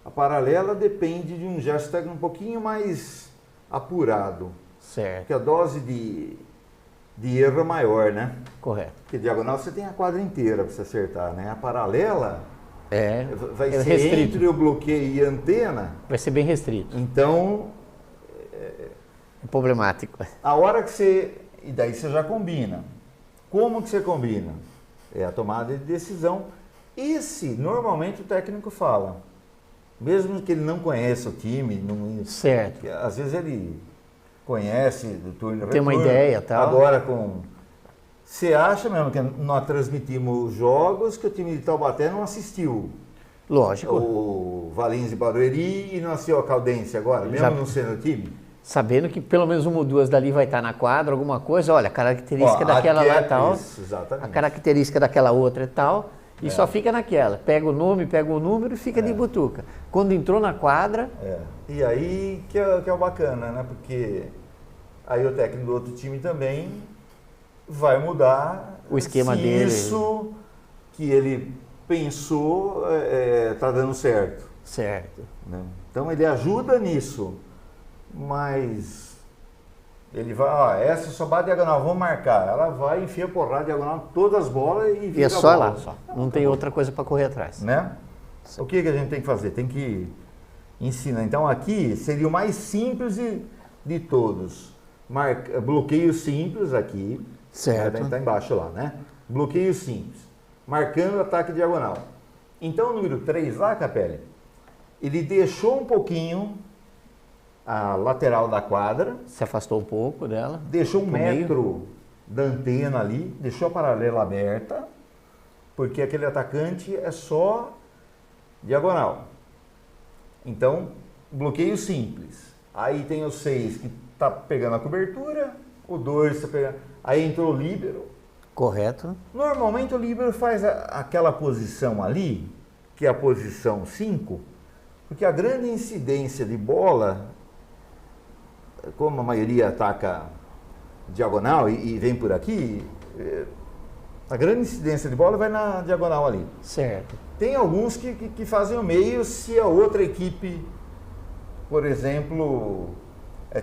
[SPEAKER 1] a paralela depende de um gesto técnico um pouquinho mais apurado.
[SPEAKER 2] Certo.
[SPEAKER 1] Porque a dose de erro é maior, né?
[SPEAKER 2] Correto.
[SPEAKER 1] Porque diagonal você tem a quadra inteira para você acertar, né? A paralela vai ser
[SPEAKER 2] restrito.
[SPEAKER 1] Entre o bloqueio e a antena.
[SPEAKER 2] Vai ser bem restrito.
[SPEAKER 1] Então...
[SPEAKER 2] É problemático.
[SPEAKER 1] A hora que você... E daí você já combina. Como que você combina? É a tomada de decisão. Normalmente o técnico fala. Mesmo que ele não conheça o time. Não,
[SPEAKER 2] certo.
[SPEAKER 1] Às vezes ele conhece do turno.
[SPEAKER 2] Tem uma ideia, tal.
[SPEAKER 1] Agora você acha mesmo que nós transmitimos jogos que o time de Taubaté não assistiu?
[SPEAKER 2] Lógico.
[SPEAKER 1] O Valinhos de Barueri e não assistiu a Caldense agora, mesmo não sendo o time?
[SPEAKER 2] Sabendo que pelo menos uma ou duas dali vai estar na quadra, alguma coisa, olha, a característica daquela lá é tal, a característica daquela outra é tal, e só fica naquela. Pega o nome, pega o número e fica de butuca. Quando entrou na quadra...
[SPEAKER 1] E aí que é o bacana, né? Porque aí o técnico do outro time também vai mudar
[SPEAKER 2] o esquema dele.
[SPEAKER 1] Isso que ele pensou está dando certo.
[SPEAKER 2] Certo.
[SPEAKER 1] Né? Então ele ajuda nisso. Mas ele vai, essa só bate diagonal, vamos marcar. Ela vai, enfia porrada diagonal, todas as bolas e vira
[SPEAKER 2] é só
[SPEAKER 1] a bola.
[SPEAKER 2] lá, só. Não tem outra coisa para correr atrás.
[SPEAKER 1] Né? O que a gente tem que fazer? Tem que ensinar. Então aqui seria o mais simples de todos. Bloqueio simples aqui.
[SPEAKER 2] Certo.
[SPEAKER 1] Está embaixo lá, né? Bloqueio simples. Marcando ataque diagonal. Então o número 3 lá, Capelli, ele deixou um pouquinho a lateral da quadra.
[SPEAKER 2] Se afastou um pouco dela.
[SPEAKER 1] Deixou 1 metro da antena ali, deixou a paralela aberta, porque aquele atacante é só diagonal. Então, bloqueio simples. Aí tem o 6 que está pegando a cobertura, o 2 está pegando... Aí entrou o líbero.
[SPEAKER 2] Correto.
[SPEAKER 1] Normalmente o líbero faz aquela posição ali, que é a posição 5, porque a grande incidência de bola... Como a maioria ataca diagonal e vem por aqui, a grande incidência de bola vai na diagonal ali.
[SPEAKER 2] Certo.
[SPEAKER 1] Tem alguns que fazem o meio se a outra equipe, por exemplo,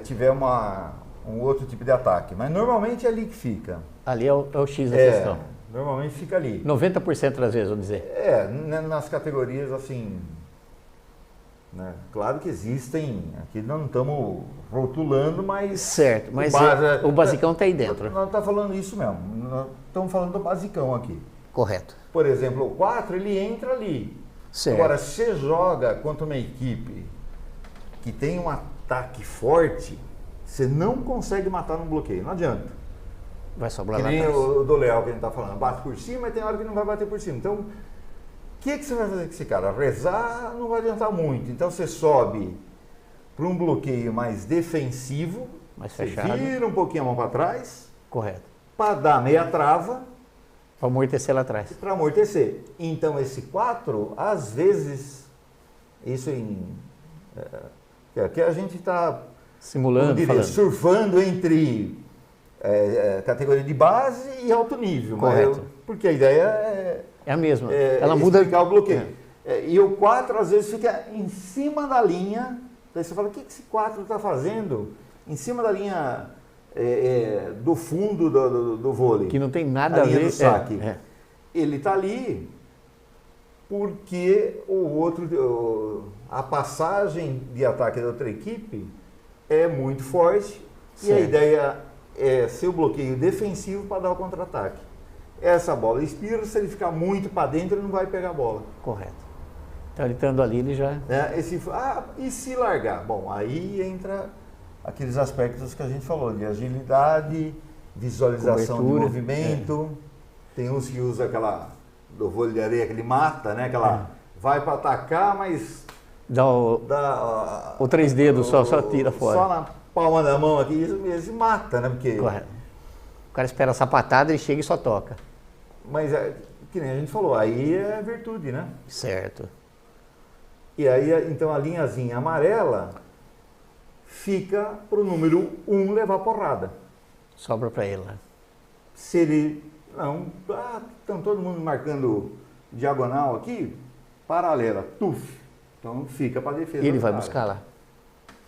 [SPEAKER 1] tiver um outro tipo de ataque. Mas normalmente é ali que fica.
[SPEAKER 2] Ali é o X da questão.
[SPEAKER 1] Normalmente fica ali.
[SPEAKER 2] 90% das vezes, vou dizer.
[SPEAKER 1] Nas categorias assim... Né? Claro que existem, aqui não estamos rotulando, mas...
[SPEAKER 2] Certo, mas o basicão está aí dentro.
[SPEAKER 1] Nós estamos falando isso mesmo, nós estamos falando do basicão aqui.
[SPEAKER 2] Correto.
[SPEAKER 1] Por exemplo, o 4, ele entra ali.
[SPEAKER 2] Certo.
[SPEAKER 1] Agora, se você joga contra uma equipe que tem um ataque forte, você não consegue matar num bloqueio, não adianta.
[SPEAKER 2] Vai sobrar
[SPEAKER 1] lá
[SPEAKER 2] atrás.
[SPEAKER 1] Que nem o do Léo que a gente está falando, bate por cima e tem hora que não vai bater por cima. Então... O que você vai fazer com esse cara? Rezar não vai adiantar muito. Então você sobe para um bloqueio mais defensivo,
[SPEAKER 2] mais
[SPEAKER 1] você
[SPEAKER 2] fechado.
[SPEAKER 1] Vira um pouquinho a mão para trás.
[SPEAKER 2] Correto.
[SPEAKER 1] Para dar meia trava.
[SPEAKER 2] Para amortecer lá atrás.
[SPEAKER 1] Para amortecer. Então esse 4, às vezes, isso que a gente está
[SPEAKER 2] simulando,
[SPEAKER 1] surfando entre categoria de base e alto nível.
[SPEAKER 2] Correto.
[SPEAKER 1] Porque a ideia
[SPEAKER 2] é a mesma. Ela muda
[SPEAKER 1] o bloqueio. E o 4 às vezes fica em cima da linha. Daí você fala, o que esse 4 está fazendo? Em cima da linha do fundo do vôlei.
[SPEAKER 2] Que não tem nada a ver
[SPEAKER 1] do saque. Ele está ali porque a passagem de ataque da outra equipe é muito forte. Certo. E a ideia é ser o bloqueio defensivo para dar o contra-ataque. Essa bola expira, se ele ficar muito para dentro, ele não vai pegar a bola.
[SPEAKER 2] Correto. Então ele estando ali, ele já...
[SPEAKER 1] e se largar? Bom, aí entra aqueles aspectos que a gente falou, de agilidade visualização
[SPEAKER 2] cobertura,
[SPEAKER 1] de movimento. Tem uns que usam aquela do vôlei de areia, que ele mata, né? Aquela vai para atacar, mas
[SPEAKER 2] dá o 3 dedos, só tira fora.
[SPEAKER 1] Só na palma da mão aqui, isso mata, né? Porque...
[SPEAKER 2] Correto. O cara espera a sapatada, ele chega e só toca.
[SPEAKER 1] Mas, que nem a gente falou, aí é virtude, né?
[SPEAKER 2] Certo.
[SPEAKER 1] E aí, então, a linhazinha amarela fica para o número 1 levar porrada.
[SPEAKER 2] Sobra para ele, né?
[SPEAKER 1] Se ele... Não, estão todo mundo marcando diagonal aqui, paralela, tuf. Então fica para a defesa.
[SPEAKER 2] E ele vai buscar lá.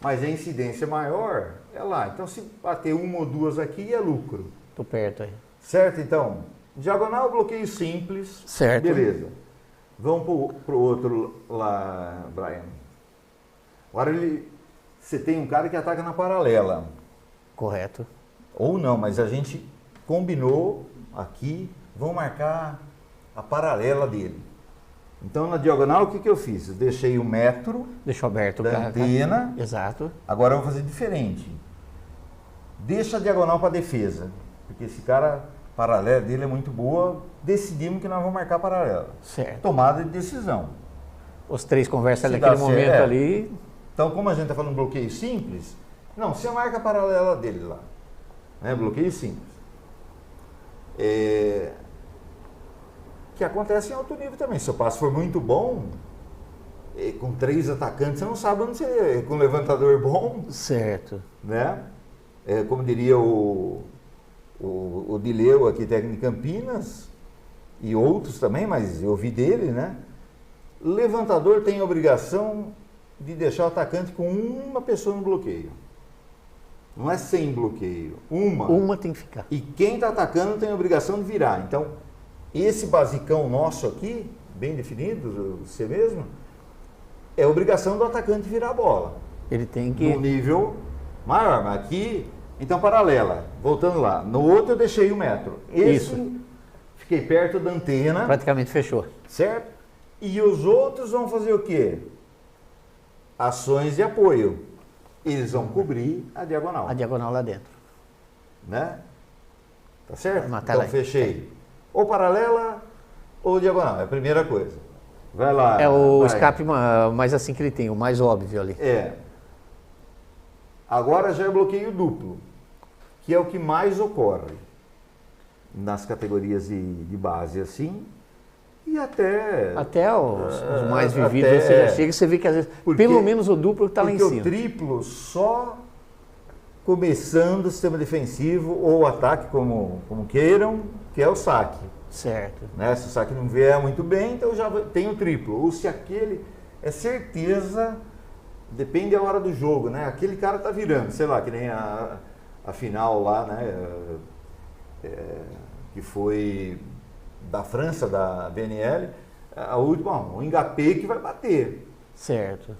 [SPEAKER 1] Mas a incidência maior é lá. Então se bater uma ou duas aqui é lucro.
[SPEAKER 2] Tô perto aí.
[SPEAKER 1] Certo? Então, diagonal, bloqueio simples.
[SPEAKER 2] Certo.
[SPEAKER 1] Beleza. Vamos para o outro lá, Brian. Agora você tem um cara que ataca na paralela.
[SPEAKER 2] Correto.
[SPEAKER 1] Ou não, mas a gente combinou aqui, vamos marcar a paralela dele. Então, na diagonal, o que eu fiz? Eu deixei 1 metro.
[SPEAKER 2] Deixou aberto
[SPEAKER 1] da antena.
[SPEAKER 2] Exato.
[SPEAKER 1] Agora eu vou fazer diferente. Deixa a diagonal para defesa. Porque esse cara, a paralela dele é muito boa. Decidimos que nós vamos marcar a paralela.
[SPEAKER 2] Certo.
[SPEAKER 1] Tomada de decisão.
[SPEAKER 2] Os 3 conversam naquele momento ali.
[SPEAKER 1] Então, como a gente está falando bloqueio simples, não, você marca a paralela dele lá. Né? Bloqueio simples. Que acontece em alto nível também. Se o passe for muito bom, com 3 atacantes, você não sabe onde você... Com um levantador bom...
[SPEAKER 2] Certo.
[SPEAKER 1] Né? Como diria o Dileu aqui, técnico de Campinas, e outros também, mas eu ouvi dele, né? Levantador tem a obrigação de deixar o atacante com uma pessoa no bloqueio. Não é sem bloqueio.
[SPEAKER 2] Uma tem que ficar.
[SPEAKER 1] E quem está atacando tem a obrigação de virar. Então, esse basicão nosso aqui, bem definido, você mesmo, é a obrigação do atacante virar a bola.
[SPEAKER 2] Ele tem que...
[SPEAKER 1] No nível maior, mas aqui, então paralela. Voltando lá. No outro eu deixei 1 metro. Esse, fiquei perto da antena.
[SPEAKER 2] Praticamente fechou.
[SPEAKER 1] Certo? E os outros vão fazer o quê? Ações de apoio. Eles vão cobrir a diagonal.
[SPEAKER 2] A diagonal lá dentro.
[SPEAKER 1] Né? Tá certo?
[SPEAKER 2] Então
[SPEAKER 1] fechei. Ou paralela ou diagonal. É a primeira coisa. Vai lá.
[SPEAKER 2] É o escape mais assim que ele tem, o mais óbvio ali.
[SPEAKER 1] Agora já é bloqueio duplo, que é o que mais ocorre nas categorias de base assim. E até
[SPEAKER 2] os mais vividos, você já chega e você vê que às vezes, pelo menos o duplo está lá em cima.
[SPEAKER 1] Porque o triplo só começando o sistema defensivo ou o ataque, como queiram, que é o saque.
[SPEAKER 2] Certo.
[SPEAKER 1] Né? Se o saque não vier muito bem, então já tem o triplo. Ou se aquele é certeza, depende da hora do jogo, né? Aquele cara tá virando, sei lá, que nem a final lá, né? Que foi... da França, da BNL, a última, o Ngapé que vai bater.
[SPEAKER 2] Certo.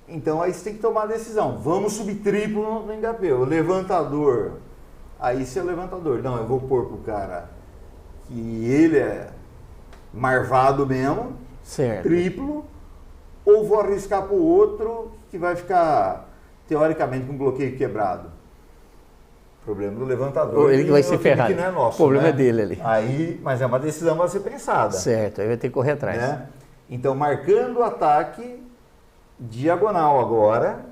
[SPEAKER 1] Então aí você tem que tomar a decisão. Vamos subir triplo no Ngapé. O levantador, aí se é levantador. Não, eu vou pôr pro cara que ele é marvado mesmo,
[SPEAKER 2] certo.
[SPEAKER 1] Triplo, ou vou arriscar pro outro que vai ficar, teoricamente, com bloqueio quebrado. Problema do levantador.
[SPEAKER 2] Ele que vai ser ferrado.
[SPEAKER 1] Que não é nosso,
[SPEAKER 2] o problema
[SPEAKER 1] né?
[SPEAKER 2] é dele ali.
[SPEAKER 1] Aí, mas é uma decisão a ser pensada.
[SPEAKER 2] Certo, aí vai ter que correr atrás.
[SPEAKER 1] Né? Então, marcando o ataque diagonal agora,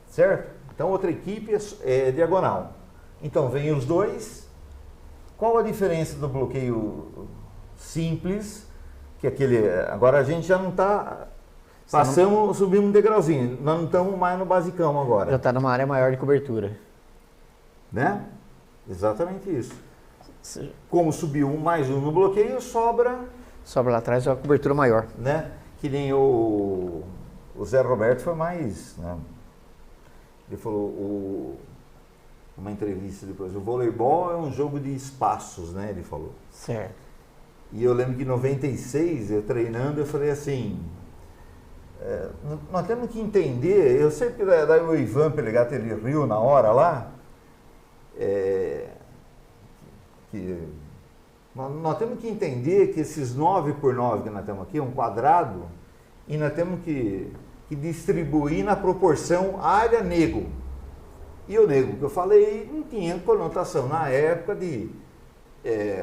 [SPEAKER 1] certo? Então, outra equipe é diagonal. Então, vem os dois. Qual a diferença do bloqueio simples? Que aquele. Agora a gente já não está. Subimos um degrauzinho. Nós não estamos mais no basicão agora.
[SPEAKER 2] Já está numa área maior de cobertura.
[SPEAKER 1] Né? Exatamente isso. Como subiu mais um no bloqueio, sobra
[SPEAKER 2] lá atrás uma cobertura maior.
[SPEAKER 1] Né? Que nem o Zé Roberto foi mais. Né? Ele falou, uma entrevista depois, o voleibol é um jogo de espaços, né? Ele falou.
[SPEAKER 2] Certo.
[SPEAKER 1] E eu lembro que em 96, eu treinando, eu falei assim, nós temos que entender, eu sei que daí o Ivan Pelegato, ele riu na hora lá, nós temos que entender que esses 9x9 que nós temos aqui é um quadrado e nós temos que distribuir na proporção área-nego. E o negro que eu falei não tinha conotação na época de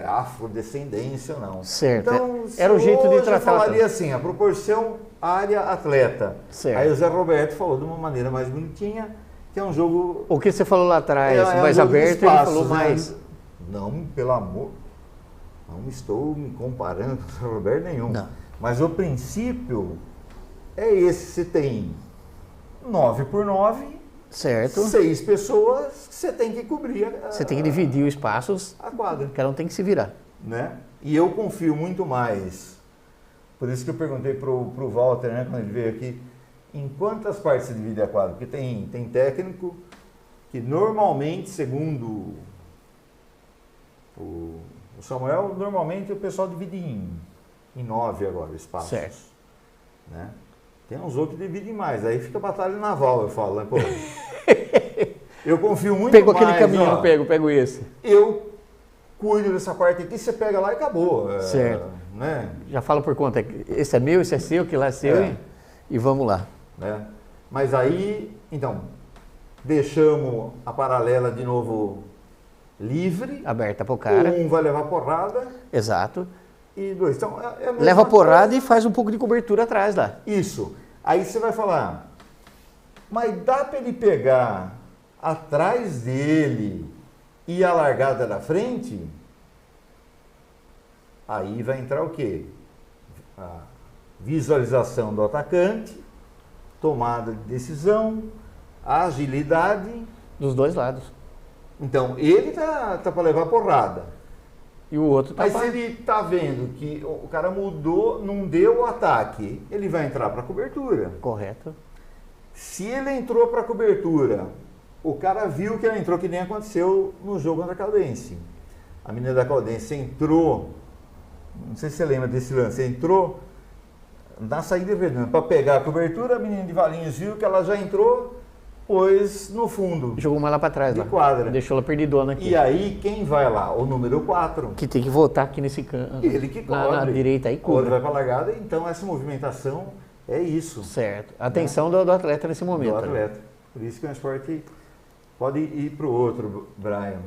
[SPEAKER 1] afrodescendência, não.
[SPEAKER 2] Certo.
[SPEAKER 1] Então,
[SPEAKER 2] era o jeito de tratar.
[SPEAKER 1] Eu falaria assim, a proporção área-atleta.
[SPEAKER 2] Certo.
[SPEAKER 1] Aí o Zé Roberto falou de uma maneira mais bonitinha, que é um jogo...
[SPEAKER 2] O que você falou lá atrás, mais
[SPEAKER 1] um
[SPEAKER 2] aberto,
[SPEAKER 1] espaços,
[SPEAKER 2] ele falou mais...
[SPEAKER 1] Não, pelo amor, não estou me comparando com o Zé Roberto nenhum.
[SPEAKER 2] Não.
[SPEAKER 1] Mas o princípio é esse, você tem 9x9,
[SPEAKER 2] certo.
[SPEAKER 1] 6 pessoas, você tem que cobrir
[SPEAKER 2] você tem que dividir os espaços,
[SPEAKER 1] a quadra.
[SPEAKER 2] Cada um tem que se virar.
[SPEAKER 1] Né? E eu confio muito mais, por isso que eu perguntei pro Walter, né, quando ele veio aqui, em quantas partes se divide a quadra? Porque tem técnico que normalmente, segundo o Samuel, normalmente o pessoal divide em 9 agora, espaços.
[SPEAKER 2] Certo.
[SPEAKER 1] Né? Tem uns outros que dividem mais, aí fica batalha naval, eu falo, né? Pô, eu confio muito
[SPEAKER 2] Pego
[SPEAKER 1] mais.
[SPEAKER 2] Aquele caminho, ó, pego esse.
[SPEAKER 1] Eu cuido dessa parte aqui, você pega lá e acabou.
[SPEAKER 2] Certo.
[SPEAKER 1] Né?
[SPEAKER 2] Já falo por conta, esse é meu, esse é seu, que lá é seu, e vamos lá.
[SPEAKER 1] Né? Mas aí, então, deixamos a paralela de novo livre.
[SPEAKER 2] Aberta para o cara.
[SPEAKER 1] Um vai levar porrada.
[SPEAKER 2] Exato.
[SPEAKER 1] E 2. Então,
[SPEAKER 2] leva porrada e faz um pouco de cobertura atrás lá.
[SPEAKER 1] Isso. Aí você vai falar, mas dá para ele pegar atrás dele e a largada da frente? Aí vai entrar o quê? A visualização do atacante, tomada de decisão, agilidade.
[SPEAKER 2] Dos dois lados.
[SPEAKER 1] Então, ele tá para levar porrada.
[SPEAKER 2] E o outro tá.
[SPEAKER 1] Mas se ele tá vendo que o cara mudou, não deu o ataque, ele vai entrar para cobertura.
[SPEAKER 2] Correto.
[SPEAKER 1] Se ele entrou para cobertura, o cara viu que ele entrou, que nem aconteceu no jogo contra a Caldense. A menina da Caldense entrou, não sei se você lembra desse lance, entrou na saída para pegar a cobertura, a menina de Valinhos viu que ela já entrou, pôs no fundo.
[SPEAKER 2] Jogou uma lá para trás,
[SPEAKER 1] de
[SPEAKER 2] lá.
[SPEAKER 1] Quadra.
[SPEAKER 2] Deixou ela perdidona aqui.
[SPEAKER 1] E aí, quem vai lá? O número 4.
[SPEAKER 2] Que tem que voltar aqui nesse canto.
[SPEAKER 1] Ele que cobre.
[SPEAKER 2] Na direita aí, cobre.
[SPEAKER 1] Outro vai para a largada, então essa movimentação é isso.
[SPEAKER 2] Certo. Atenção, né? do atleta nesse momento.
[SPEAKER 1] Do atleta. Né? Por isso que o esporte pode ir para o outro, Brian.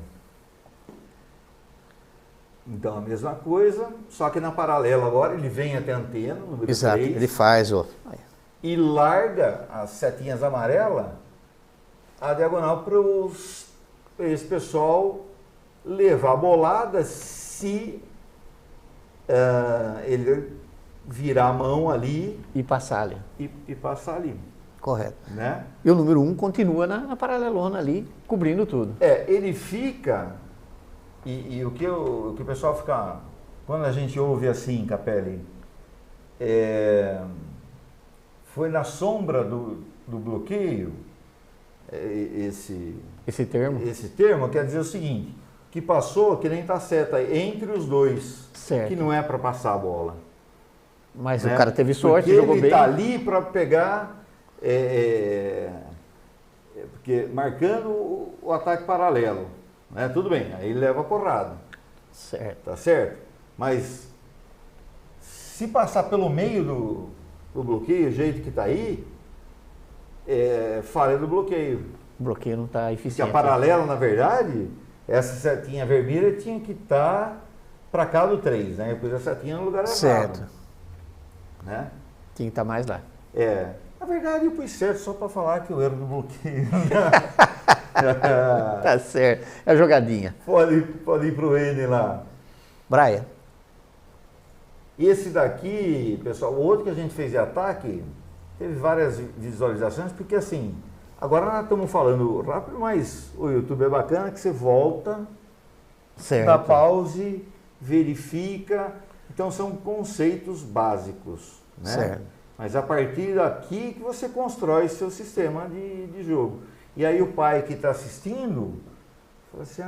[SPEAKER 1] Então, a mesma coisa, só que na paralela agora, ele vem até a antena, número 3.
[SPEAKER 2] Exato, ele faz, ó.
[SPEAKER 1] E larga as setinhas amarelas a diagonal para esse pessoal levar a bolada se ele virar a mão ali
[SPEAKER 2] e passar ali.
[SPEAKER 1] E passar ali.
[SPEAKER 2] Correto.
[SPEAKER 1] Né?
[SPEAKER 2] E o número 1 continua na paralelona ali, cobrindo tudo.
[SPEAKER 1] Ele fica, e o que o pessoal fica, quando a gente ouve assim, Capelli, foi na sombra do bloqueio,
[SPEAKER 2] esse termo?
[SPEAKER 1] Esse termo quer dizer o seguinte, que passou, que nem tá seta entre os dois,
[SPEAKER 2] certo.
[SPEAKER 1] Que não é para passar a bola.
[SPEAKER 2] Mas
[SPEAKER 1] né?
[SPEAKER 2] O cara teve sorte,
[SPEAKER 1] porque
[SPEAKER 2] jogou
[SPEAKER 1] ele
[SPEAKER 2] bem.
[SPEAKER 1] Ele tá ali para pegar, porque marcando o ataque paralelo, né? Tudo bem, aí ele leva a porrada.
[SPEAKER 2] Certo.
[SPEAKER 1] Tá certo? Mas se passar pelo meio do bloqueio, o jeito que tá aí, falha do bloqueio.
[SPEAKER 2] O bloqueio não está eficiente.
[SPEAKER 1] Que a paralela, na verdade, essa setinha vermelha tinha que estar para cá do 3, né? Eu pus a setinha no lugar errado.
[SPEAKER 2] Certo.
[SPEAKER 1] Né?
[SPEAKER 2] Tinha que estar mais lá.
[SPEAKER 1] Na verdade, eu pus certo só para falar que eu era do bloqueio.
[SPEAKER 2] Tá certo. É a jogadinha.
[SPEAKER 1] Pode ir pro N lá.
[SPEAKER 2] Brian.
[SPEAKER 1] Esse daqui, pessoal, o outro que a gente fez de ataque, teve várias visualizações, porque assim, agora nós estamos falando rápido, mas o YouTube é bacana que você volta,
[SPEAKER 2] certo.
[SPEAKER 1] Dá pause, verifica. Então são conceitos básicos, né?
[SPEAKER 2] Certo.
[SPEAKER 1] Mas a partir daqui que você constrói seu sistema de jogo. E aí o pai que está assistindo, fala assim,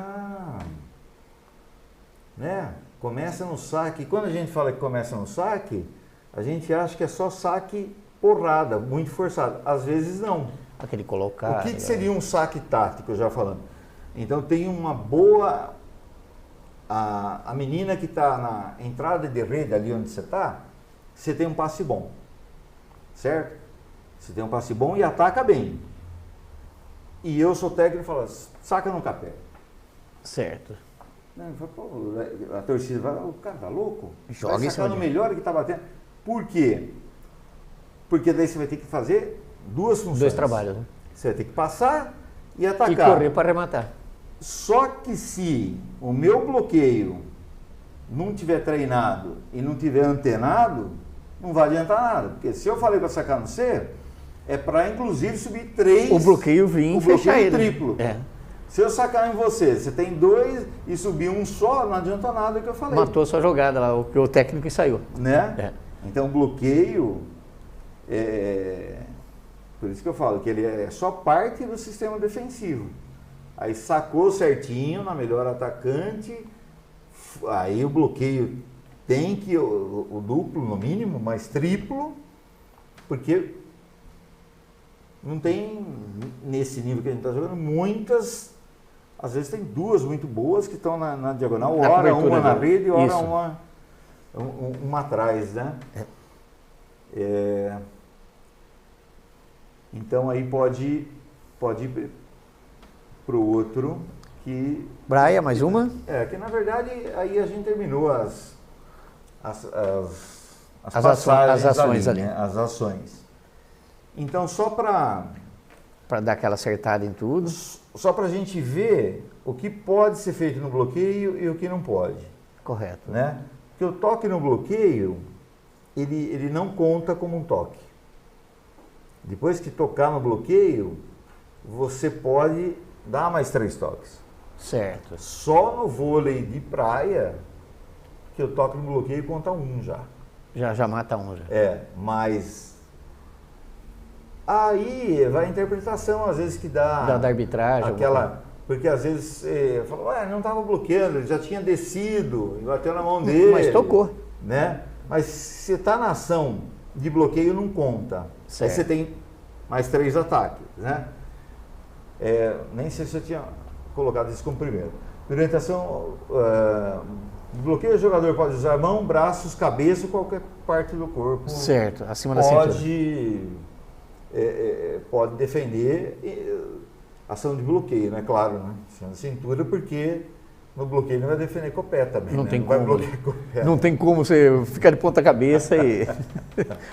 [SPEAKER 1] né? Começa no saque. E quando a gente fala que começa no saque, a gente acha que é só saque porrada, muito forçado. Às vezes não.
[SPEAKER 2] Aquele colocar.
[SPEAKER 1] O que seria um saque tático, já falando? Então tem uma boa... A menina que está na entrada de rede, ali onde você está, você tem um passe bom. Certo? Você tem um passe bom e ataca bem. e eu sou técnico e falo, saca no capé.
[SPEAKER 2] Certo.
[SPEAKER 1] A torcida vai, o cara tá louco?
[SPEAKER 2] Joga
[SPEAKER 1] vai sacar no melhor que tá batendo. Por quê? Porque daí você vai ter que fazer duas funções.
[SPEAKER 2] Dois trabalhos, né?
[SPEAKER 1] Você vai ter que passar e atacar.
[SPEAKER 2] E correr para arrematar.
[SPEAKER 1] Só que se o meu bloqueio não tiver treinado e não tiver antenado, não vai adiantar nada. Porque se eu falei para sacar no C, é para inclusive subir 3.
[SPEAKER 2] O bloqueio vir e fechar ele.
[SPEAKER 1] Triplo.
[SPEAKER 2] É.
[SPEAKER 1] Se eu sacar em você tem 2 e subir um só, não adianta nada que eu falei.
[SPEAKER 2] Matou a sua jogada lá, o técnico ensaiou.
[SPEAKER 1] Né?
[SPEAKER 2] É.
[SPEAKER 1] Então, bloqueio, por isso que eu falo que ele é só parte do sistema defensivo. Aí sacou certinho na melhor atacante, aí o bloqueio tem que, o duplo no mínimo, mas triplo, porque não tem, nesse nível que a gente está jogando, muitas, às vezes tem 2 muito boas que estão na diagonal, ora uma na rede, ora uma atrás, né? Então aí pode ir para o outro que...
[SPEAKER 2] Braia, mais uma?
[SPEAKER 1] Que na verdade aí a gente terminou as
[SPEAKER 2] ações ali.
[SPEAKER 1] Né? As ações. Então só para
[SPEAKER 2] dar aquela acertada em tudo.
[SPEAKER 1] Só para a gente ver o que pode ser feito no bloqueio e o que não pode.
[SPEAKER 2] Correto.
[SPEAKER 1] Né? Porque o toque no bloqueio, ele não conta como um toque. Depois que tocar no bloqueio, você pode dar mais 3 toques.
[SPEAKER 2] Certo.
[SPEAKER 1] Só no vôlei de praia que o toque no bloqueio conta 1 já.
[SPEAKER 2] Já mata 1 já.
[SPEAKER 1] Mas aí vai a interpretação, às vezes, que dá...
[SPEAKER 2] Da arbitragem.
[SPEAKER 1] Porque às vezes fala, não estava bloqueando, ele já tinha descido, bateu na mão dele.
[SPEAKER 2] Mas tocou.
[SPEAKER 1] Né? Mas se está na ação de bloqueio, não conta.
[SPEAKER 2] Certo.
[SPEAKER 1] Aí você tem mais 3 ataques. Né? Nem sei se eu tinha colocado isso como primeiro. Orientação, bloqueio, o jogador pode usar mão, braços, cabeça, qualquer parte do corpo.
[SPEAKER 2] Certo, acima da cintura.
[SPEAKER 1] Pode defender ação de bloqueio, né? Claro, né? Acima da cintura, porque no bloqueio não vai defender com o pé também.
[SPEAKER 2] Não tem
[SPEAKER 1] como.
[SPEAKER 2] Vai bloquear com o pé. Não tem como você ficar de ponta cabeça e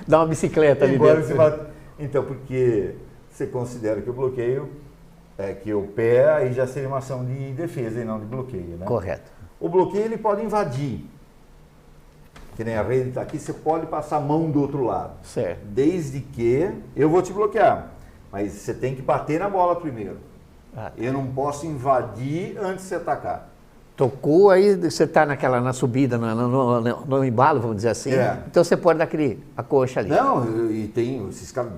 [SPEAKER 2] dar uma bicicleta ali dentro.
[SPEAKER 1] Então, porque você considera que o bloqueio que o pé aí já seria uma ação de defesa e não de bloqueio, né?
[SPEAKER 2] Correto.
[SPEAKER 1] O bloqueio ele pode invadir. Que nem a rede está aqui, você pode passar a mão do outro lado.
[SPEAKER 2] Certo.
[SPEAKER 1] Desde que eu vou te bloquear. Mas você tem que bater na bola primeiro. Eu não posso invadir antes de você atacar.
[SPEAKER 2] Tocou, aí você está na subida, no embalo, vamos dizer assim. Então você pode dar a coxa ali.
[SPEAKER 1] Não, e tem esses caras.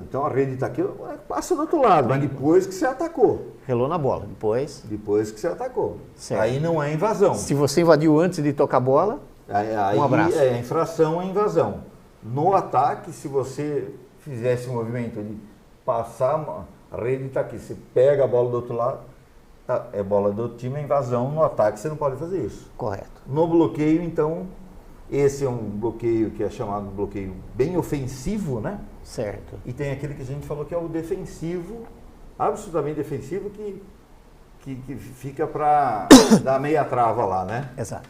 [SPEAKER 1] Então a rede está aqui, passa do outro lado, mas depois que você atacou.
[SPEAKER 2] Relou na bola, depois.
[SPEAKER 1] Depois que você atacou.
[SPEAKER 2] Certo.
[SPEAKER 1] Aí não é invasão.
[SPEAKER 2] Se você invadiu antes de tocar a bola, um abraço.
[SPEAKER 1] É infração, é invasão. No ataque, se você fizesse um movimento de passar, a rede está aqui, você pega a bola do outro lado, é bola do time, é invasão. No ataque você não pode fazer isso.
[SPEAKER 2] Correto.
[SPEAKER 1] No bloqueio, então, esse é um bloqueio que é chamado de bloqueio bem ofensivo, né?
[SPEAKER 2] Certo.
[SPEAKER 1] E tem aquele que a gente falou que é o defensivo, absolutamente defensivo, que fica para dar meia trava lá, né?
[SPEAKER 2] Exato.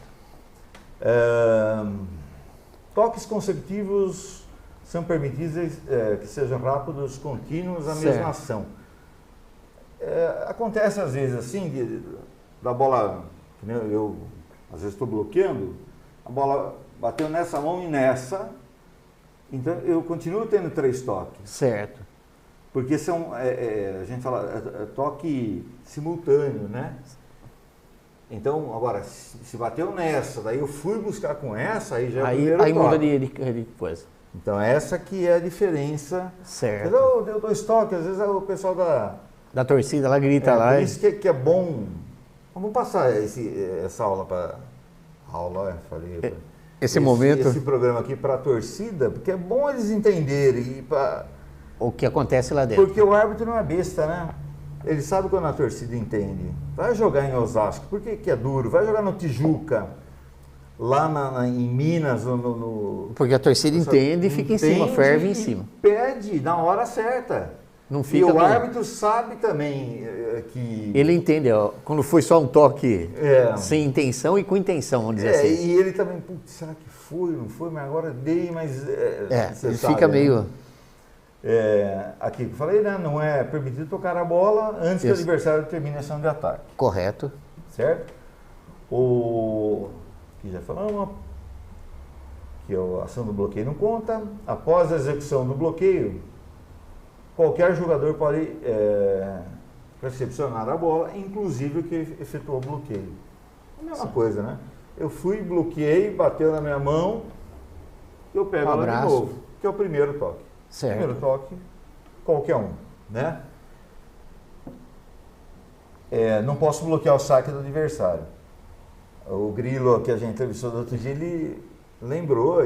[SPEAKER 1] Toques consecutivos são permitidos que sejam rápidos, contínuos, a mesma ação. Acontece às vezes assim, da bola, eu às vezes estou bloqueando, a bola bateu nessa mão e nessa, então eu continuo tendo 3 toques.
[SPEAKER 2] Certo.
[SPEAKER 1] Porque são, a gente fala, toque simultâneo, né? Então, agora, se bateu nessa, daí eu fui buscar com essa, aí já é o primeiro toque. Aí
[SPEAKER 2] muda de coisa.
[SPEAKER 1] Então, essa que é a diferença.
[SPEAKER 2] Certo.
[SPEAKER 1] Mas deu 2 toques, às vezes o pessoal
[SPEAKER 2] da torcida, ela grita lá.
[SPEAKER 1] Por isso que é bom. Vamos passar essa aula para... falei. Esse programa aqui para a torcida, porque é bom eles entenderem.
[SPEAKER 2] O que acontece lá dentro.
[SPEAKER 1] Porque o árbitro não é besta, né? Ele sabe quando a torcida entende. Vai jogar em Osasco, por que é duro? Vai jogar no Tijuca, lá em Minas.
[SPEAKER 2] Porque a torcida entende e fica em cima, ferve em cima.
[SPEAKER 1] Pede na hora certa.
[SPEAKER 2] Não fica
[SPEAKER 1] e o árbitro sabe também que...
[SPEAKER 2] Ele entende, ó, quando foi só um toque sem intenção e com intenção, vamos dizer assim.
[SPEAKER 1] E ele também, putz, será que foi, não foi, mas agora dei, mas...
[SPEAKER 2] ele fica meio...
[SPEAKER 1] Aqui, eu falei, né, não é permitido tocar a bola antes que o adversário termine a ação de ataque.
[SPEAKER 2] Correto.
[SPEAKER 1] Certo? Que já falamos, que a ação do bloqueio não conta. Após a execução do bloqueio, qualquer jogador pode recepcionar a bola, inclusive o que efetuou o bloqueio. A mesma coisa, né? Eu fui, bloqueei, bateu na minha mão, eu pego ela de novo, que é o primeiro toque.
[SPEAKER 2] Certo.
[SPEAKER 1] Primeiro toque, qualquer um, né? Não posso bloquear o saque do adversário. O Grilo, que a gente entrevistou do outro dia, ele lembrou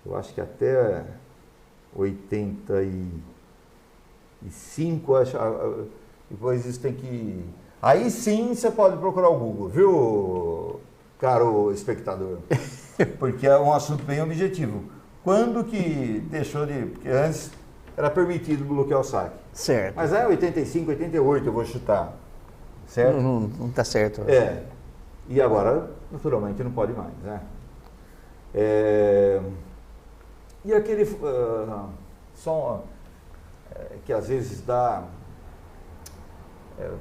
[SPEAKER 1] eu acho que até 85, depois isso tem que... Aí sim você pode procurar o Google, viu, caro espectador? Porque é um assunto bem objetivo. Quando que deixou de... Porque antes era permitido bloquear o saque.
[SPEAKER 2] Certo.
[SPEAKER 1] Mas 85, 88 eu vou chutar. Certo?
[SPEAKER 2] Não está certo.
[SPEAKER 1] E agora, naturalmente, não pode mais, né? E aquele som que às vezes dá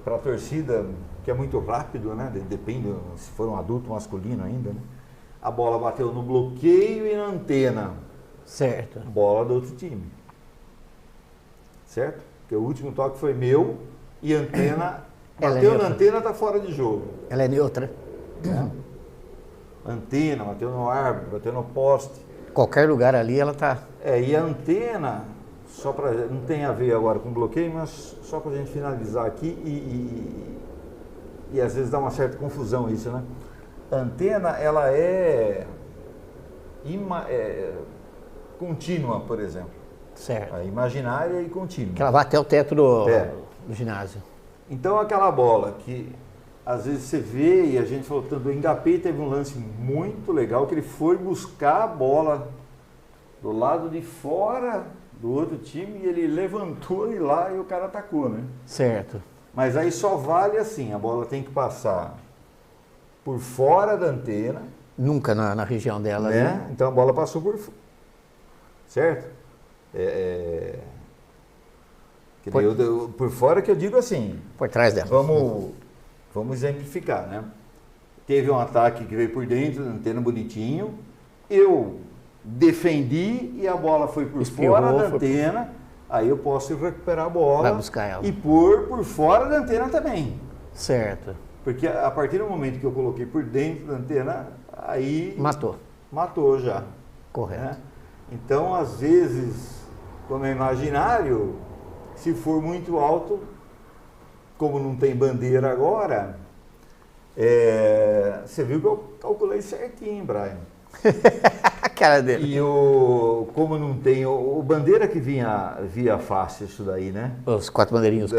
[SPEAKER 1] para a torcida, que é muito rápido, né? Depende se for um adulto masculino ainda, né? A bola bateu no bloqueio e na antena.
[SPEAKER 2] Certo.
[SPEAKER 1] Bola do outro time. Certo? Porque o último toque foi meu e a antena... Bateu na antena, está fora de jogo.
[SPEAKER 2] Ela é neutra.
[SPEAKER 1] Antena, bateu no árbitro, bateu no poste.
[SPEAKER 2] Qualquer lugar ali ela está...
[SPEAKER 1] E a antena, não tem a ver agora com bloqueio, mas só para a gente finalizar aqui e às vezes dá uma certa confusão isso, né? A antena, ela é contínua, por exemplo.
[SPEAKER 2] Certo.
[SPEAKER 1] Imaginária e contínua.
[SPEAKER 2] Que ela vai até o teto do ginásio.
[SPEAKER 1] Então aquela bola que às vezes você vê, e a gente falou tanto do Engapé, teve um lance muito legal, que ele foi buscar a bola do lado de fora do outro time e ele levantou e lá e o cara atacou, né?
[SPEAKER 2] Certo.
[SPEAKER 1] Mas aí só vale assim, a bola tem que passar por fora da antena.
[SPEAKER 2] Nunca na região dela,
[SPEAKER 1] né? Então a bola passou por... Certo? Por fora que eu digo assim...
[SPEAKER 2] Por trás dela.
[SPEAKER 1] Vamos exemplificar, né? Teve um ataque que veio por dentro da antena bonitinho, eu defendi e a bola foi por fora da antena, aí eu posso recuperar a bola.
[SPEAKER 2] Vai buscar ela.
[SPEAKER 1] E pôr por fora da antena também.
[SPEAKER 2] Certo.
[SPEAKER 1] Porque a partir do momento que eu coloquei por dentro da antena, aí... Matou já.
[SPEAKER 2] Correto.
[SPEAKER 1] Né? Então, às vezes, como é imaginário, se for muito alto, como não tem bandeira agora, você viu que eu calculei certinho, Brian.
[SPEAKER 2] A cara dele.
[SPEAKER 1] E como não tem, o bandeira que via fácil isso daí, né?
[SPEAKER 2] Os 4 bandeirinhos.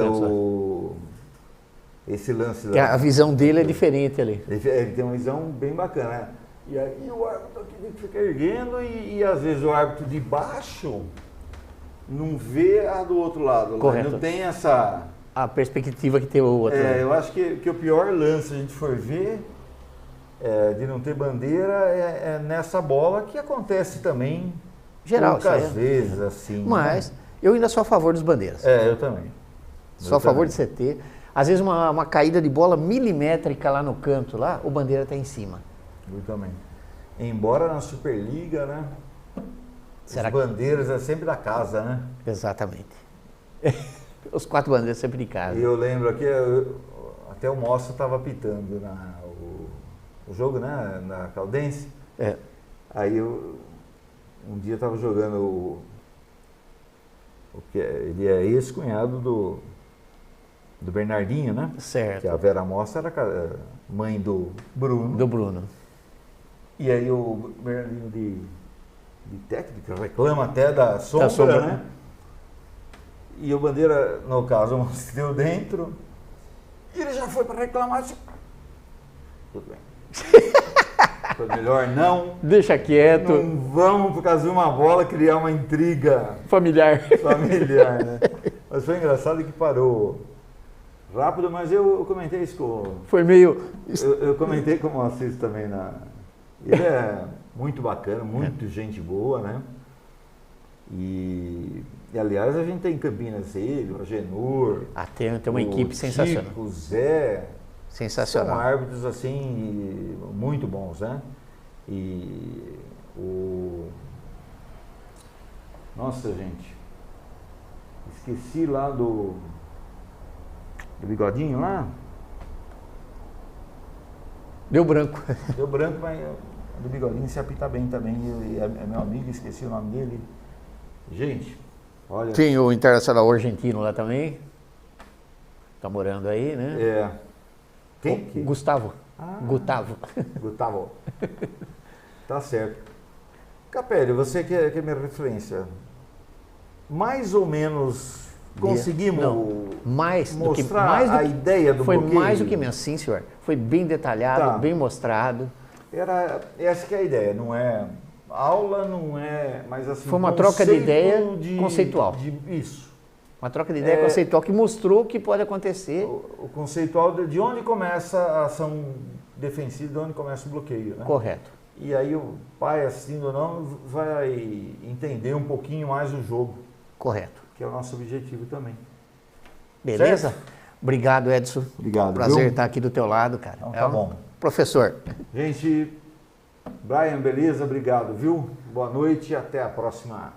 [SPEAKER 1] Esse lance...
[SPEAKER 2] A visão dele é diferente ali.
[SPEAKER 1] Ele tem uma visão bem bacana, né? E aí o árbitro aqui fica erguendo e às vezes o árbitro de baixo não vê a do outro lado.
[SPEAKER 2] Correto.
[SPEAKER 1] Não tem essa...
[SPEAKER 2] A perspectiva que tem o outro.
[SPEAKER 1] Eu acho que o pior lance, se a gente for ver, de não ter bandeira, é nessa bola, que acontece também
[SPEAKER 2] geral,
[SPEAKER 1] poucas vezes, assim.
[SPEAKER 2] Mas eu ainda sou a favor dos bandeiras.
[SPEAKER 1] Eu também.
[SPEAKER 2] Sou a favor de você ter. Às vezes uma caída de bola milimétrica lá no canto, lá, o bandeira está em cima.
[SPEAKER 1] Eu também. Embora na Superliga, né?
[SPEAKER 2] Será
[SPEAKER 1] as bandeiras é sempre da casa, né?
[SPEAKER 2] Exatamente. Os 4 bandeiras sempre de casa.
[SPEAKER 1] E eu lembro aqui, até o Moça estava apitando o jogo, né? Na Caldense. Aí um dia eu estava jogando ele é ex-cunhado do Bernardinho, né?
[SPEAKER 2] Certo.
[SPEAKER 1] Que a Vera Mossa era mãe do Bruno.
[SPEAKER 2] Do Bruno.
[SPEAKER 1] E aí o Bernardinho de técnica reclama até da sombra, né? E o Bandeira, no caso, se deu dentro. E ele já foi para reclamar. Tudo bem. Melhor não.
[SPEAKER 2] Deixa quieto.
[SPEAKER 1] Não vamos, por causa de uma bola, criar uma intriga
[SPEAKER 2] familiar,
[SPEAKER 1] né? Mas foi engraçado que parou rápido, mas eu comentei isso com...
[SPEAKER 2] Foi meio...
[SPEAKER 1] Eu comentei com o Assis também. Ele é muito bacana, muito gente boa, né? E aliás, a gente tem em Campinas ele, o Agenor...
[SPEAKER 2] Tem uma equipe sensacional.
[SPEAKER 1] Chico, o Zé...
[SPEAKER 2] Sensacional.
[SPEAKER 1] São árbitros, assim, muito bons, né? E Nossa, gente. Esqueci lá do bigodinho lá.
[SPEAKER 2] Deu branco.
[SPEAKER 1] Deu branco, mas do bigodinho se apita bem também. É meu amigo, esqueci o nome dele. Gente, olha...
[SPEAKER 2] Tem o Internacional argentino lá também. Tá morando aí, né?
[SPEAKER 1] Quem?
[SPEAKER 2] Gustavo. Gustavo.
[SPEAKER 1] Tá certo. Capelli, você que é minha referência. Mais ou menos conseguimos mostrar a ideia do bloqueio?
[SPEAKER 2] Foi mais do que menos, sim, senhor. Foi bem detalhado, bem mostrado.
[SPEAKER 1] Essa que é a ideia, não é... Aula não é... Mas assim,
[SPEAKER 2] foi uma troca de ideia conceitual.
[SPEAKER 1] Isso.
[SPEAKER 2] Uma troca de ideia conceitual que mostrou o que pode acontecer.
[SPEAKER 1] O conceitual de onde começa a ação defensiva, de onde começa o bloqueio, né?
[SPEAKER 2] Correto.
[SPEAKER 1] E aí o pai, assistindo ou não, vai entender um pouquinho mais o jogo.
[SPEAKER 2] Correto.
[SPEAKER 1] Que é o nosso objetivo também.
[SPEAKER 2] Beleza?
[SPEAKER 1] Certo?
[SPEAKER 2] Obrigado, Edson.
[SPEAKER 1] Obrigado.
[SPEAKER 2] Prazer estar aqui do teu lado, cara.
[SPEAKER 1] Então, tá bom.
[SPEAKER 2] Professor.
[SPEAKER 1] Gente, Brian, beleza? Obrigado, viu? Boa noite e até a próxima.